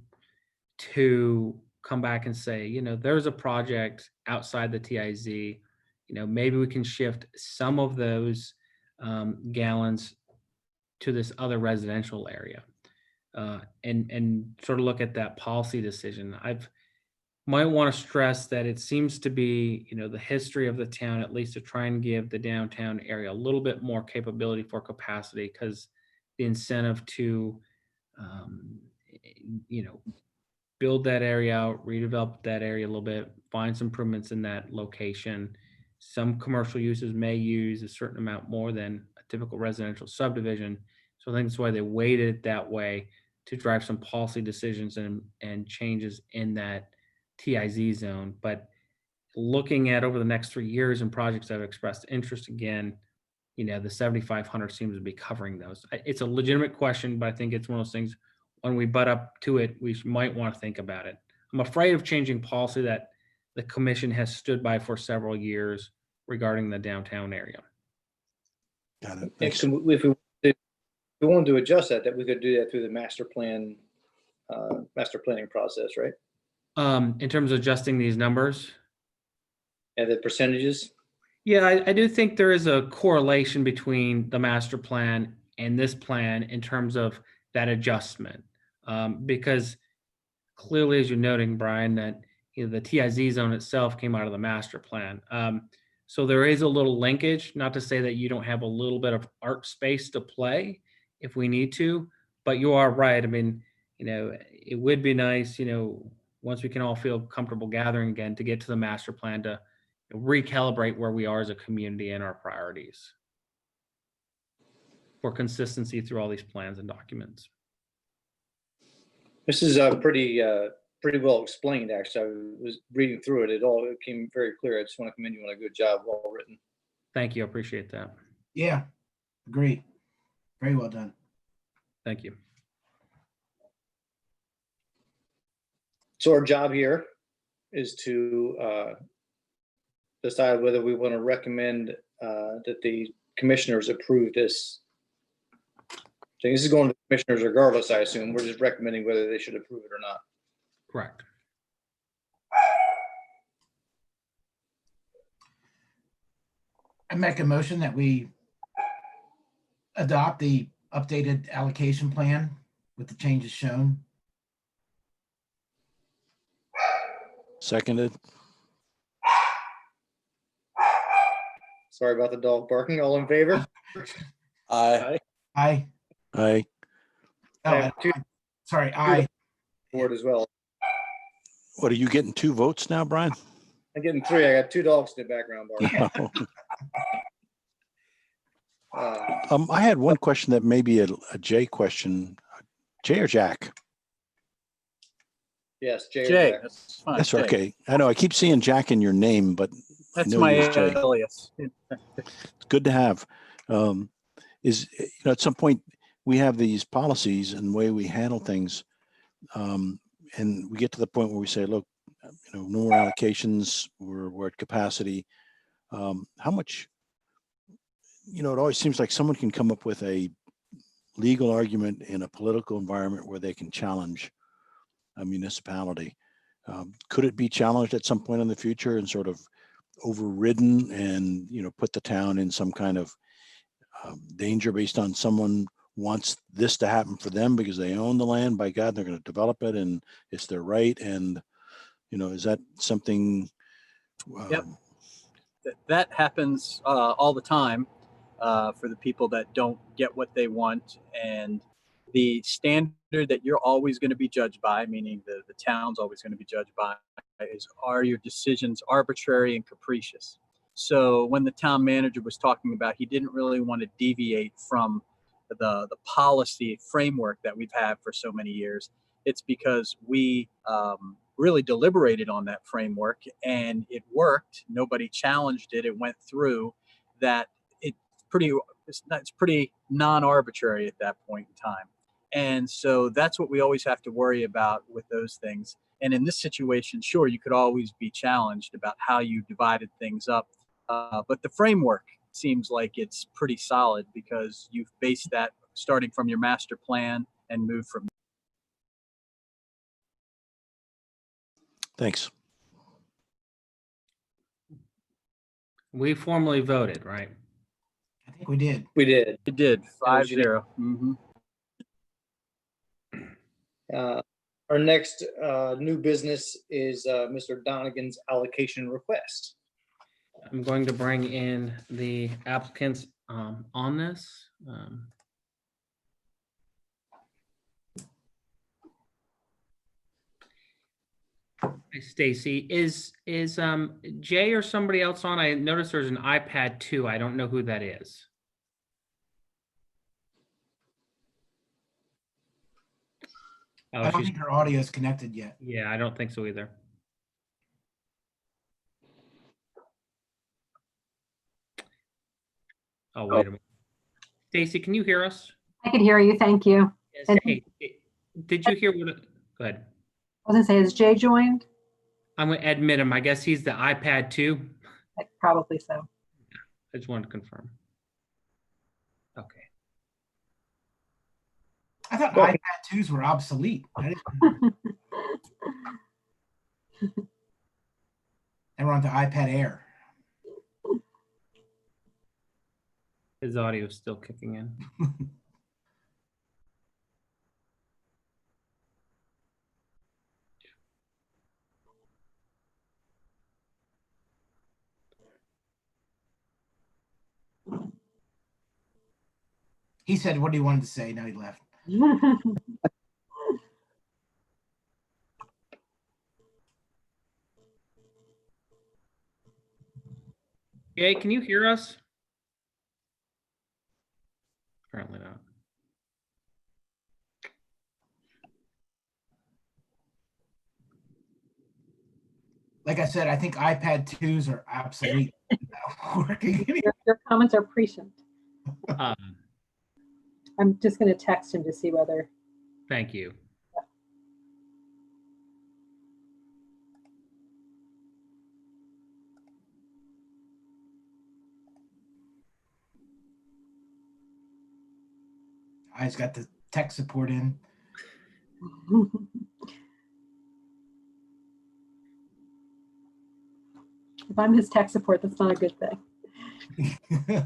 to come back and say, there's a project outside the TIZ, maybe we can shift some of those gallons to this other residential area, and sort of look at that policy decision. Might want to stress that it seems to be, the history of the town, at least to try and give the downtown area a little bit more capability for capacity, because the incentive to, build that area out, redevelop that area a little bit, find some improvements in that location. Some commercial uses may use a certain amount more than a typical residential subdivision. So I think that's why they weighted it that way, to drive some policy decisions and changes in that TIZ zone. But looking at over the next 3 years and projects that have expressed interest, again, the 7,500 seems to be covering those. It's a legitimate question, but I think it's one of those things, when we butt up to it, we might want to think about it. I'm afraid of changing policy that the commission has stood by for several years regarding the downtown area. Got it. And Thanks. if we wanted to adjust that we could do that through the master planning process, right? In terms of adjusting these numbers, And the percentages. yeah, I do think there is a correlation between the master plan and this plan in terms of that adjustment. Because clearly, as you're noting, Brian, that the TIZ zone itself came out of the master plan. So there is a little linkage, not to say that you don't have a little bit of art space to play if we need to, but you are right. I mean, it would be nice, once we can all feel comfortable gathering again, to get to the master plan, to recalibrate where we are as a community and our priorities for consistency through all these plans and documents. This is pretty well explained, actually. I was reading through it. It came very clear. I just want to commend you on a good job, well written. Thank you. I appreciate that. Yeah, agree. Very well done. Thank you. So our job here is to decide whether we want to recommend that the commissioners approve this. So this is going to the commissioners regardless, I assume. We're just recommending whether they should approve it or not. Correct. I make a motion that we adopt the updated allocation plan with the changes shown. Seconded. Sorry about the dog barking. All in favor? Aye. Aye. Aye. Oh, I have two sorry, aye. board as well. What, are you getting 2 votes now, Brian? I'm getting 3. I got 2 dogs in the background barking. I had one question that may be a Jay question. Jay or Jack? Yes, Jay. Jay, Jack. that's fine. That's Jay. okay. I know I keep seeing Jack in your name, but That's know my you as Jay. alias. it's good to have. At some point we have these policies and the way we handle things, and we get to the point where we say, look, no more allocations, we're at capacity. How much, it always seems like someone can come up with a legal argument in a political environment where they can challenge a municipality. Could it be challenged at some point in the future and sort of overridden and, put the town in some kind of danger based on someone wants this to happen for them because they own the land? By God, they're going to develop it and it's their right. And, is that something? Yep. That happens all the time for the people that don't get what they want. And the standard that you're always going to be judged by, meaning the town's always going to be judged by, is, are your decisions arbitrary and capricious? So when the town manager was talking about, he didn't really want to deviate from the policy framework that we've had for so many years. It's because we really deliberated on that framework and it worked. Nobody challenged it. It went through. That it's pretty non-arbitrary at that point in time. And so that's what we always have to worry about with those things. And in this situation, sure, you could always be challenged about how you divided things up. But the framework seems like it's pretty solid because you've based that starting from your master plan and moved from. Thanks. We formally voted, right? I think we did. We did. It did, was 5-0. Mhm. Our next new business is Mr. Donegan's allocation request. I'm going to bring in the applicants on this. Hey, Stacy, is Jay or somebody else on? I noticed there's an iPad 2. I don't know who that is. I Oh, don't she's, think her audio is connected yet. yeah, I don't think so either. Oh, wait a minute. Stacy, can you hear us? I could hear you, thank you. Yes. And- Hey, did you hear what? Go ahead. I was gonna say, is Jay joined? I'm gonna admit him. I guess he's the iPad 2. Probably so. I just wanted to confirm. Okay. I thought Okay. iPad 2s were obsolete. They were on the iPad Air. His audio is still kicking in. He said what he wanted to say. Now he left. Jay, can you hear us? Apparently not. Like I said, I think iPad 2s are obsolete. Working. Your comments are prescient. Um, I'm just gonna text him to see whether, Thank you. I just got the tech support in. if I'm his tech support, that's not a good thing.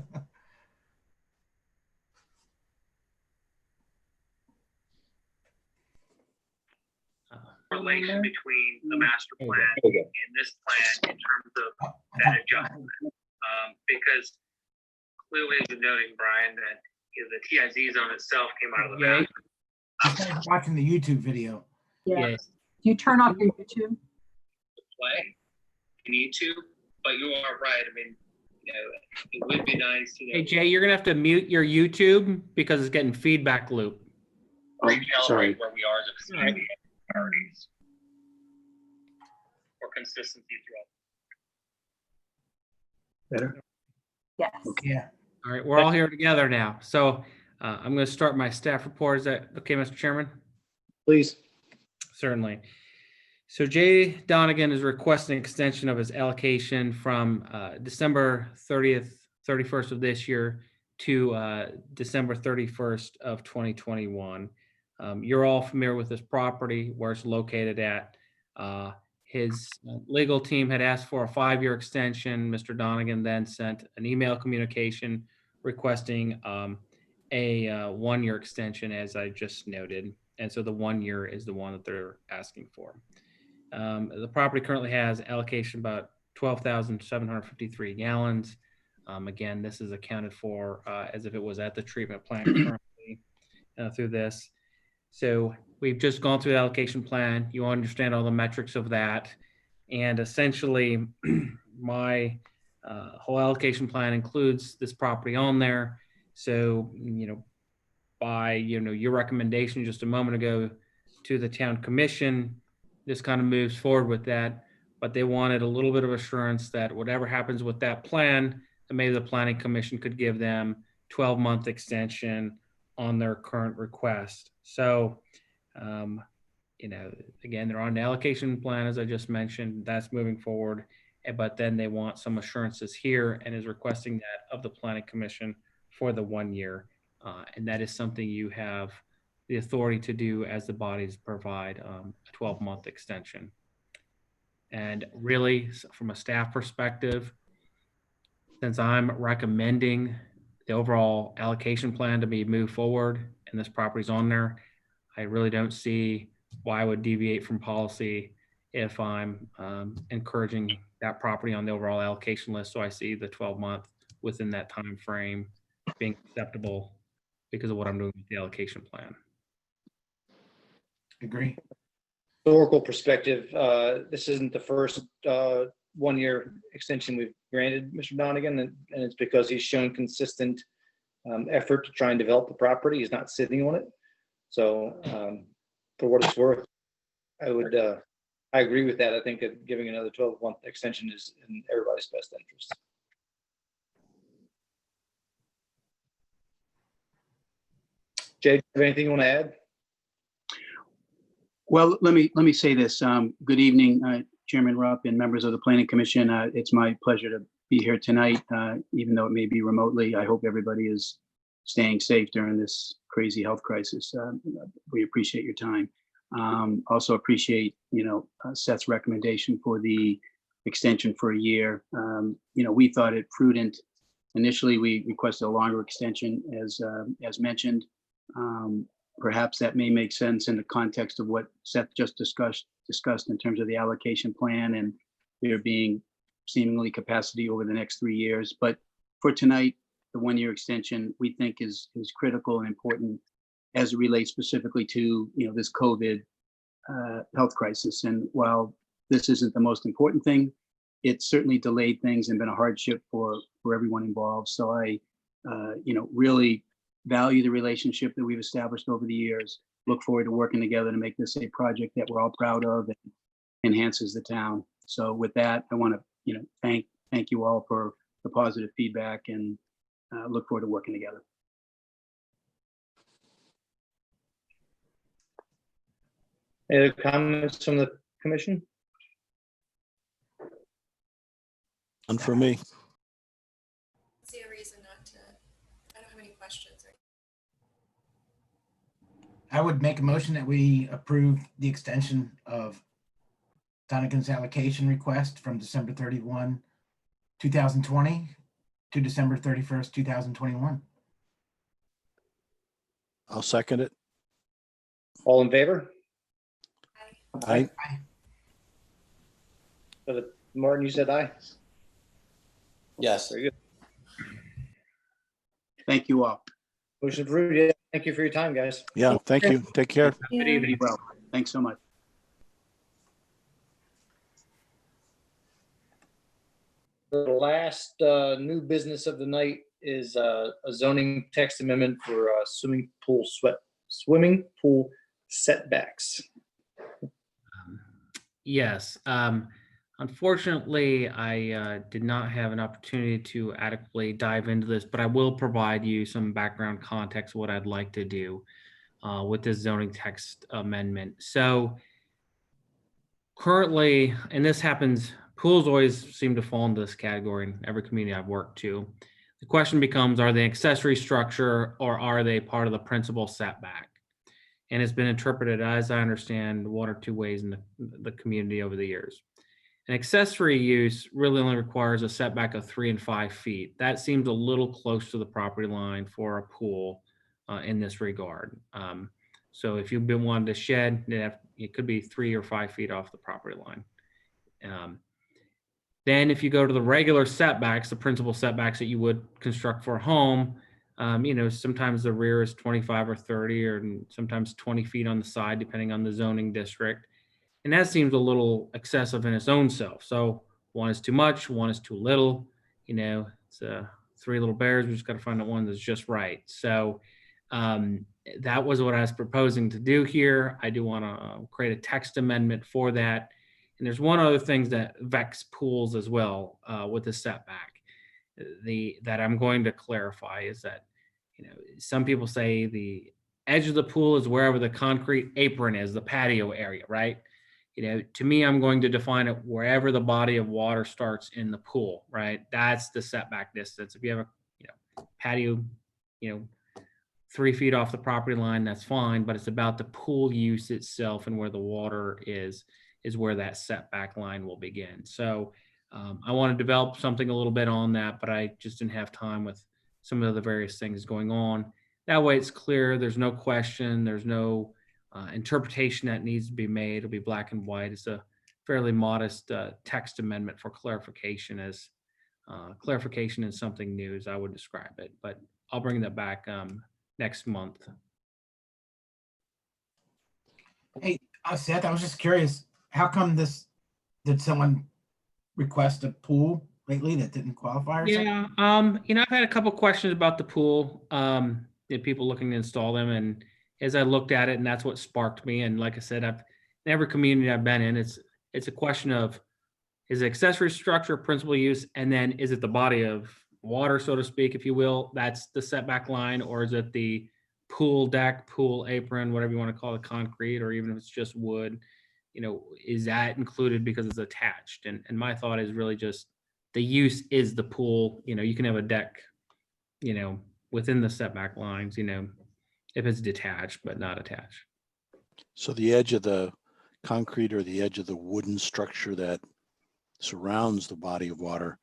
Relation between the master There you plan go. and this plan in terms of that adjustment. Because clearly, as you're noting, Brian, that the TIZ zone itself came out of the Jay? map. I started watching the YouTube video. Yeah. Yes. Do you turn off your YouTube? Play. You need to, but you are right. I mean, it would be nice, Hey, Jay, you're gonna have to mute your YouTube because it's getting feedback loop. recalibrate where we are as a Right. community priorities for consistency throughout. Yes. Yeah. All right, we're all here together now. So I'm gonna start my staff report. Is that okay, Mr. Chairman? Please. Certainly. So Jay Donegan is requesting extension of his allocation from December 31st of this year to December 31st of 2021. You're all familiar with this property, where it's located at. His legal team had asked for a 5-year extension. Mr. Donegan then sent an email communication requesting a 1-year extension, as I just noted. And so the 1 year is the one that they're asking for. The property currently has allocation about 12,753 gallons. Again, this is accounted for as if it was at the treatment plant currently through this. So we've just gone through the allocation plan. You understand all the metrics of that. And essentially, my whole allocation plan includes this property on there. So, by, your recommendation just a moment ago to the town commission, this kind of moves forward with that. But they wanted a little bit of assurance that whatever happens with that plan, that maybe the planning commission could give them 12-month extension on their current request. So Again, they're on the allocation plan, as I just mentioned, that's moving forward. But then they want some assurances here and is requesting that of the planning commission for the 1 year. And that is something you have the authority to do as the bodies provide a 12-month extension. And really, from a staff perspective, since I'm recommending the overall allocation plan to be moved forward and this property's on there, I really don't see why I would deviate from policy if I'm encouraging that property on the overall allocation list. So I see the 12-month within that time frame being acceptable because of what I'm doing with the allocation plan. Agree. Historical perspective, this isn't the first 1 year extension we've granted Mr. Donegan, and it's because he's shown consistent effort to try and develop the property. He's not sitting on it. So for what it's worth, I agree with that. I think that giving another 12-month extension is in everybody's best interest. Jay, do you have anything you want to add? Well, let me say this. Good evening, Chairman Rupp and members of the Planning Commission. It's my pleasure to be here tonight, even though it may be remotely. I hope everybody is staying safe during this crazy health crisis. We appreciate your time. Also appreciate, Seth's recommendation for the extension for a year. We thought it prudent. Initially, we requested a longer extension, as mentioned. Perhaps that may make sense in the context of what Seth just discussed in terms of the allocation plan and there being seemingly capacity over the next 3 years. But for tonight, the 1 year extension we think is critical and important as it relates specifically to this COVID health crisis. And while this isn't the most important thing, it certainly delayed things and been a hardship for everyone involved. So I really value the relationship that we've established over the years. Look forward to working together to make this a project that we're all proud of and enhances the town. So with that, I want to thank you all for the positive feedback and look forward to working together. Any other comments from the commission? And for me, See a reason not to, I don't have any questions. I would make a motion that we approve the extension of Donegan's allocation request from December 31, 2020 to December 31st, 2021. I'll second it. All in favor? Aye. Martin, you said aye? Yes. Very good. Thank you all. Motion approved. Yeah, thank you for your time, guys. Yeah, thank you. Take care. Good evening. Well, thanks so much. The last new business of the night is a zoning text amendment for swimming pool setbacks. Yes. Unfortunately, I did not have an opportunity to adequately dive into this, but I will provide you some background context of what I'd like to do with this zoning text amendment. So currently, and this happens, pools always seem to fall into this category in every community I've worked to. The question becomes, are they accessory structure or are they part of the principal setback? And it's been interpreted, as I understand, one or two ways in the community over the years. An accessory use really only requires a setback of 3 and 5 feet. That seems a little close to the property line for a pool in this regard. So if you've been wanting to shed, it could be 3 or 5 feet off the property line. Then if you go to the regular setbacks, the principal setbacks that you would construct for a home, sometimes the rear is 25 or 30, or sometimes 20 feet on the side, depending on the zoning district. And that seems a little excessive in its own self. So one is too much, one is too little. It's 3 little bears. We just got to find the one that's just right. So that was what I was proposing to do here. I do want to create a text amendment for that. And there's one other thing that vexes pools as well with the setback. That I'm going to clarify is that, some people say the edge of the pool is wherever the concrete apron is, the patio area, right? To me, I'm going to define it wherever the body of water starts in the pool, right? That's the setback distance. If you have a, patio, 3 feet off the property line, that's fine, but it's about the pool use itself and where the water is where that setback line will begin. So I want to develop something a little bit on that, but I just didn't have time with some of the various things going on. That way it's clear, there's no question, there's no interpretation that needs to be made. It'll be black and white. It's a fairly modest text amendment for clarification, as clarification is something new, as I would describe it, but I'll bring that back next month. Hey, Seth, I was just curious, how come did someone request a pool lately that didn't qualify or something? Yeah, I've had a couple questions about the pool, people looking to install them, and as I looked at it, and that's what sparked me. And like I said, in every community I've been in, it's a question of, is it accessory structure, principal use, and then is it the body of water, so to speak, if you will, that's the setback line, or is it the pool deck, pool apron, whatever you want to call it, concrete, or even if it's just wood, is that included because it's attached? And my thought is really just the use is the pool. You can have a deck, within the setback lines, if it's detached but not attached. So the edge of the concrete or the edge of the wooden structure that surrounds the body of water,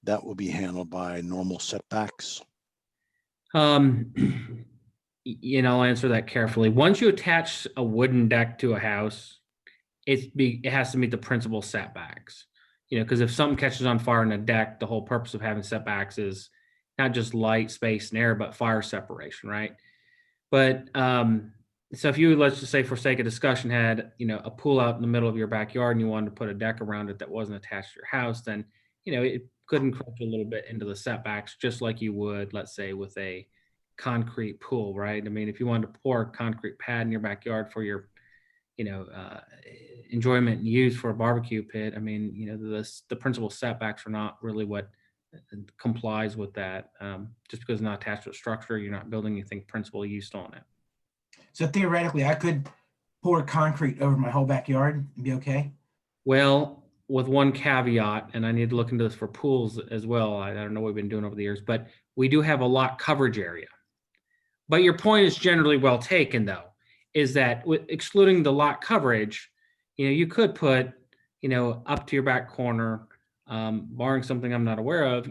that will be handled by normal setbacks? I'll answer that carefully. Once you attach a wooden deck to a house, it has to meet the principal setbacks. Because if something catches on fire in a deck, the whole purpose of having setbacks is not just light, space, and air, but fire separation, right? But so if you, let's just say for sake of discussion, had a pool out in the middle of your backyard and you wanted to put a deck around it that wasn't attached to your house, then it could encroach a little bit into the setbacks, just like you would, let's say, with a concrete pool, right? I mean, if you wanted to pour a concrete pad in your backyard for your enjoyment and use for a barbecue pit, I mean, the principal setbacks are not really what complies with that. Just because it's not attached to a structure, you're not building anything principal use on it. So theoretically, I could pour concrete over my whole backyard and be okay? Well, with one caveat, and I need to look into this for pools as well. I don't know what we've been doing over the years, but we do have a lot coverage area. But your point is generally well taken, though, is that with excluding the lot coverage, you could put, up to your back corner, barring something I'm not aware of,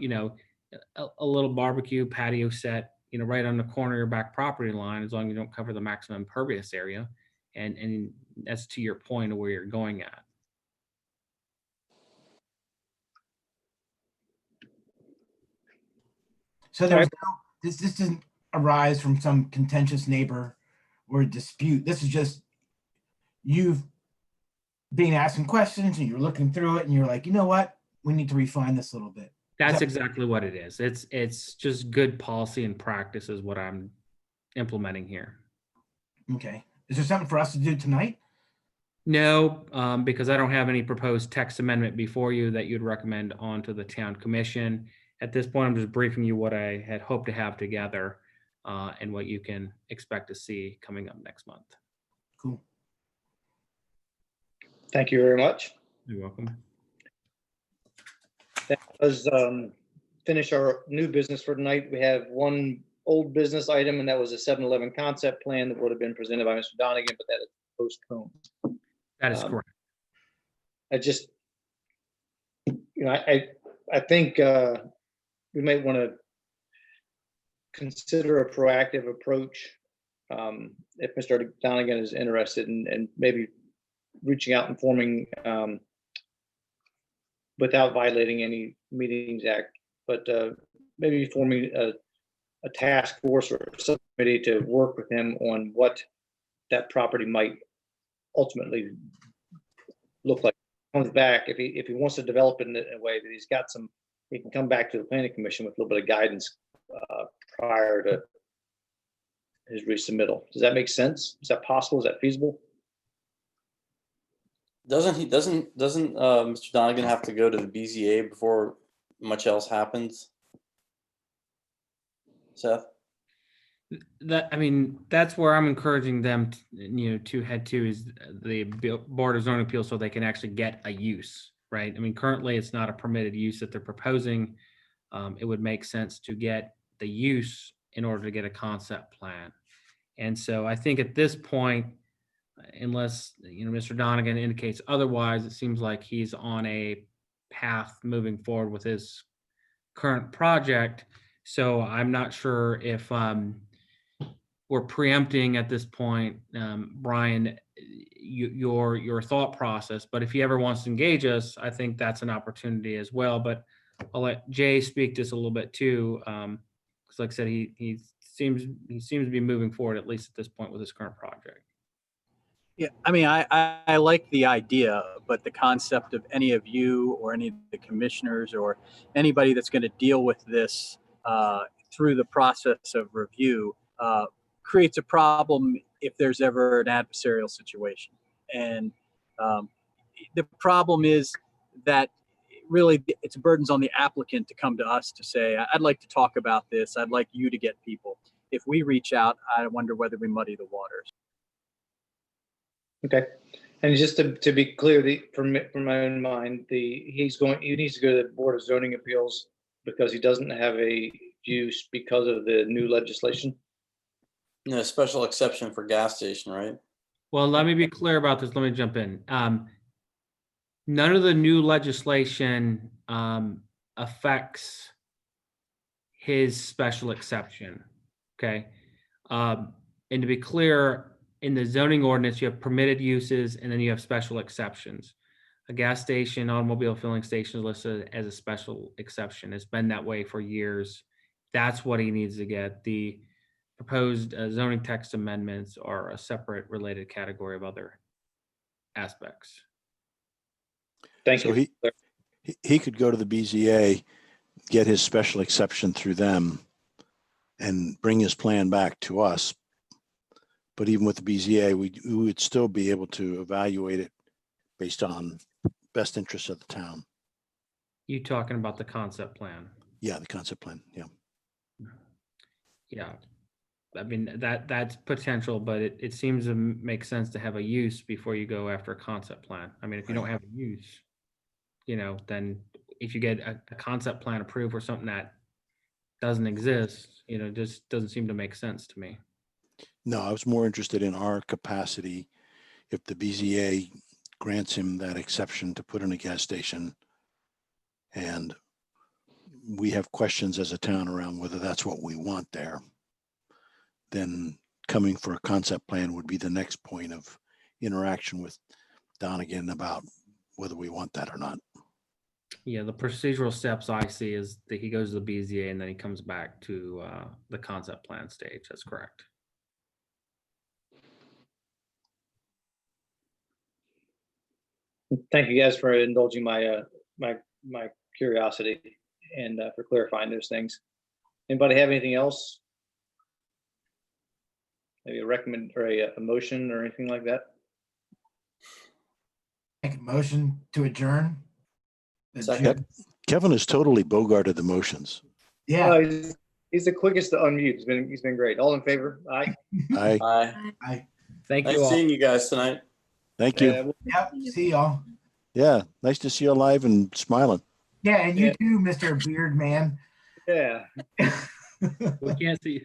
a little barbecue patio set, right on the corner of your back property line, as long as you don't cover the maximum impervious area. And that's to your point of where you're going at. So there's this didn't arise from some contentious neighbor or dispute. This is just you've been asking questions and you're looking through it and you're like, you know what? We need to refine this a little bit. That's exactly what it is. It's just good policy and practice is what I'm implementing here. Okay. Is there something for us to do tonight? No, because I don't have any proposed text amendment before you that you'd recommend onto the town commission. At this point, I'm just briefing you what I had hoped to have together and what you can expect to see coming up next month. Cool. Thank you very much. You're welcome. That was finish our new business for tonight. We have one old business item, and that was a 7-Eleven concept plan that would have been presented by Mr. Donegan, but that is postponed. That is correct. I just, I think we might want to consider a proactive approach if Mr. Donegan is interested in maybe reaching out and forming without violating any Meetings Act, but maybe forming a task force or subcommittee to work with him on what that property might ultimately look like. Comes back, if he wants to develop it in a way that he's got some, he can come back to the planning commission with a little bit of guidance prior to his resubmittal. Does that make sense? Is that possible? Is that feasible? Doesn't Mr. Donegan have to go to the BZA before much else happens? Seth? That, I mean, that's where I'm encouraging them, to head to is the Board of Zoning Appeals so they can actually get a use, right? I mean, currently it's not a permitted use that they're proposing. It would make sense to get the use in order to get a concept plan. And so I think at this point, unless, Mr. Donegan indicates otherwise, it seems like he's on a path moving forward with his current project. So I'm not sure if we're preempting at this point, Brian, your thought process. But if he ever wants to engage us, I think that's an opportunity as well. But I'll let Jay speak to this a little bit too, because like I said, he seems to be moving forward, at least at this point, with his current project. Yeah, I mean, I like the idea, but the concept of any of you or any of the commissioners or anybody that's going to deal with this through the process of review creates a problem if there's ever an adversarial situation. And the problem is that really it's burdens on the applicant to come to us to say, I'd like to talk about this. I'd like you to get people. If we reach out, I wonder whether we muddy the waters. Okay. And just to be clear, from my own mind, he needs to go to the Board of Zoning Appeals because he doesn't have a use because of the new legislation. No, special exception for gas station, right? Well, let me be clear about this. Let me jump in. None of the new legislation affects his special exception. Okay. And to be clear, in the zoning ordinance, you have permitted uses and then you have special exceptions. A gas station, automobile filling station is listed as a special exception. It's been that way for years. That's what he needs to get. The proposed zoning text amendments are a separate related category of other aspects. Thank So you. he could go to the BZA, get his special exception through them, and bring his plan back to us. But even with the BZA, we would still be able to evaluate it based on best interests of the town. You talking about the concept plan? Yeah, the concept plan. Yeah. Yeah. I mean, that's potential, but it seems to make sense to have a use before you go after a concept plan. I mean, if you don't have a use, then if you get a concept plan approved for something that doesn't exist, just doesn't seem to make sense to me. No, I was more interested in our capacity if the BZA grants him that exception to put in a gas station. And we have questions as a town around whether that's what we want there. Then coming for a concept plan would be the next point of interaction with Donegan about whether we want that or not. Yeah, the procedural steps I see is that he goes to the BZA and then he comes back to the concept plan stage. That's correct. Thank you guys for indulging my my curiosity and for clarifying those things. Anybody have anything else? Maybe a recommend or a motion or anything like that? Make a motion to adjourn. Second. Kevin has totally bogarted the motions. Yeah. Oh, he's the quickest to unmute. He's been great. All in favor? Aye. Aye. Bye. Thank you Nice all. seeing you guys tonight. Thank you. Yep. See y'all. Yeah. Nice to see you alive and smiling. Yeah, and you Yeah. too, Mr. Beard Man. Yeah. We can't see.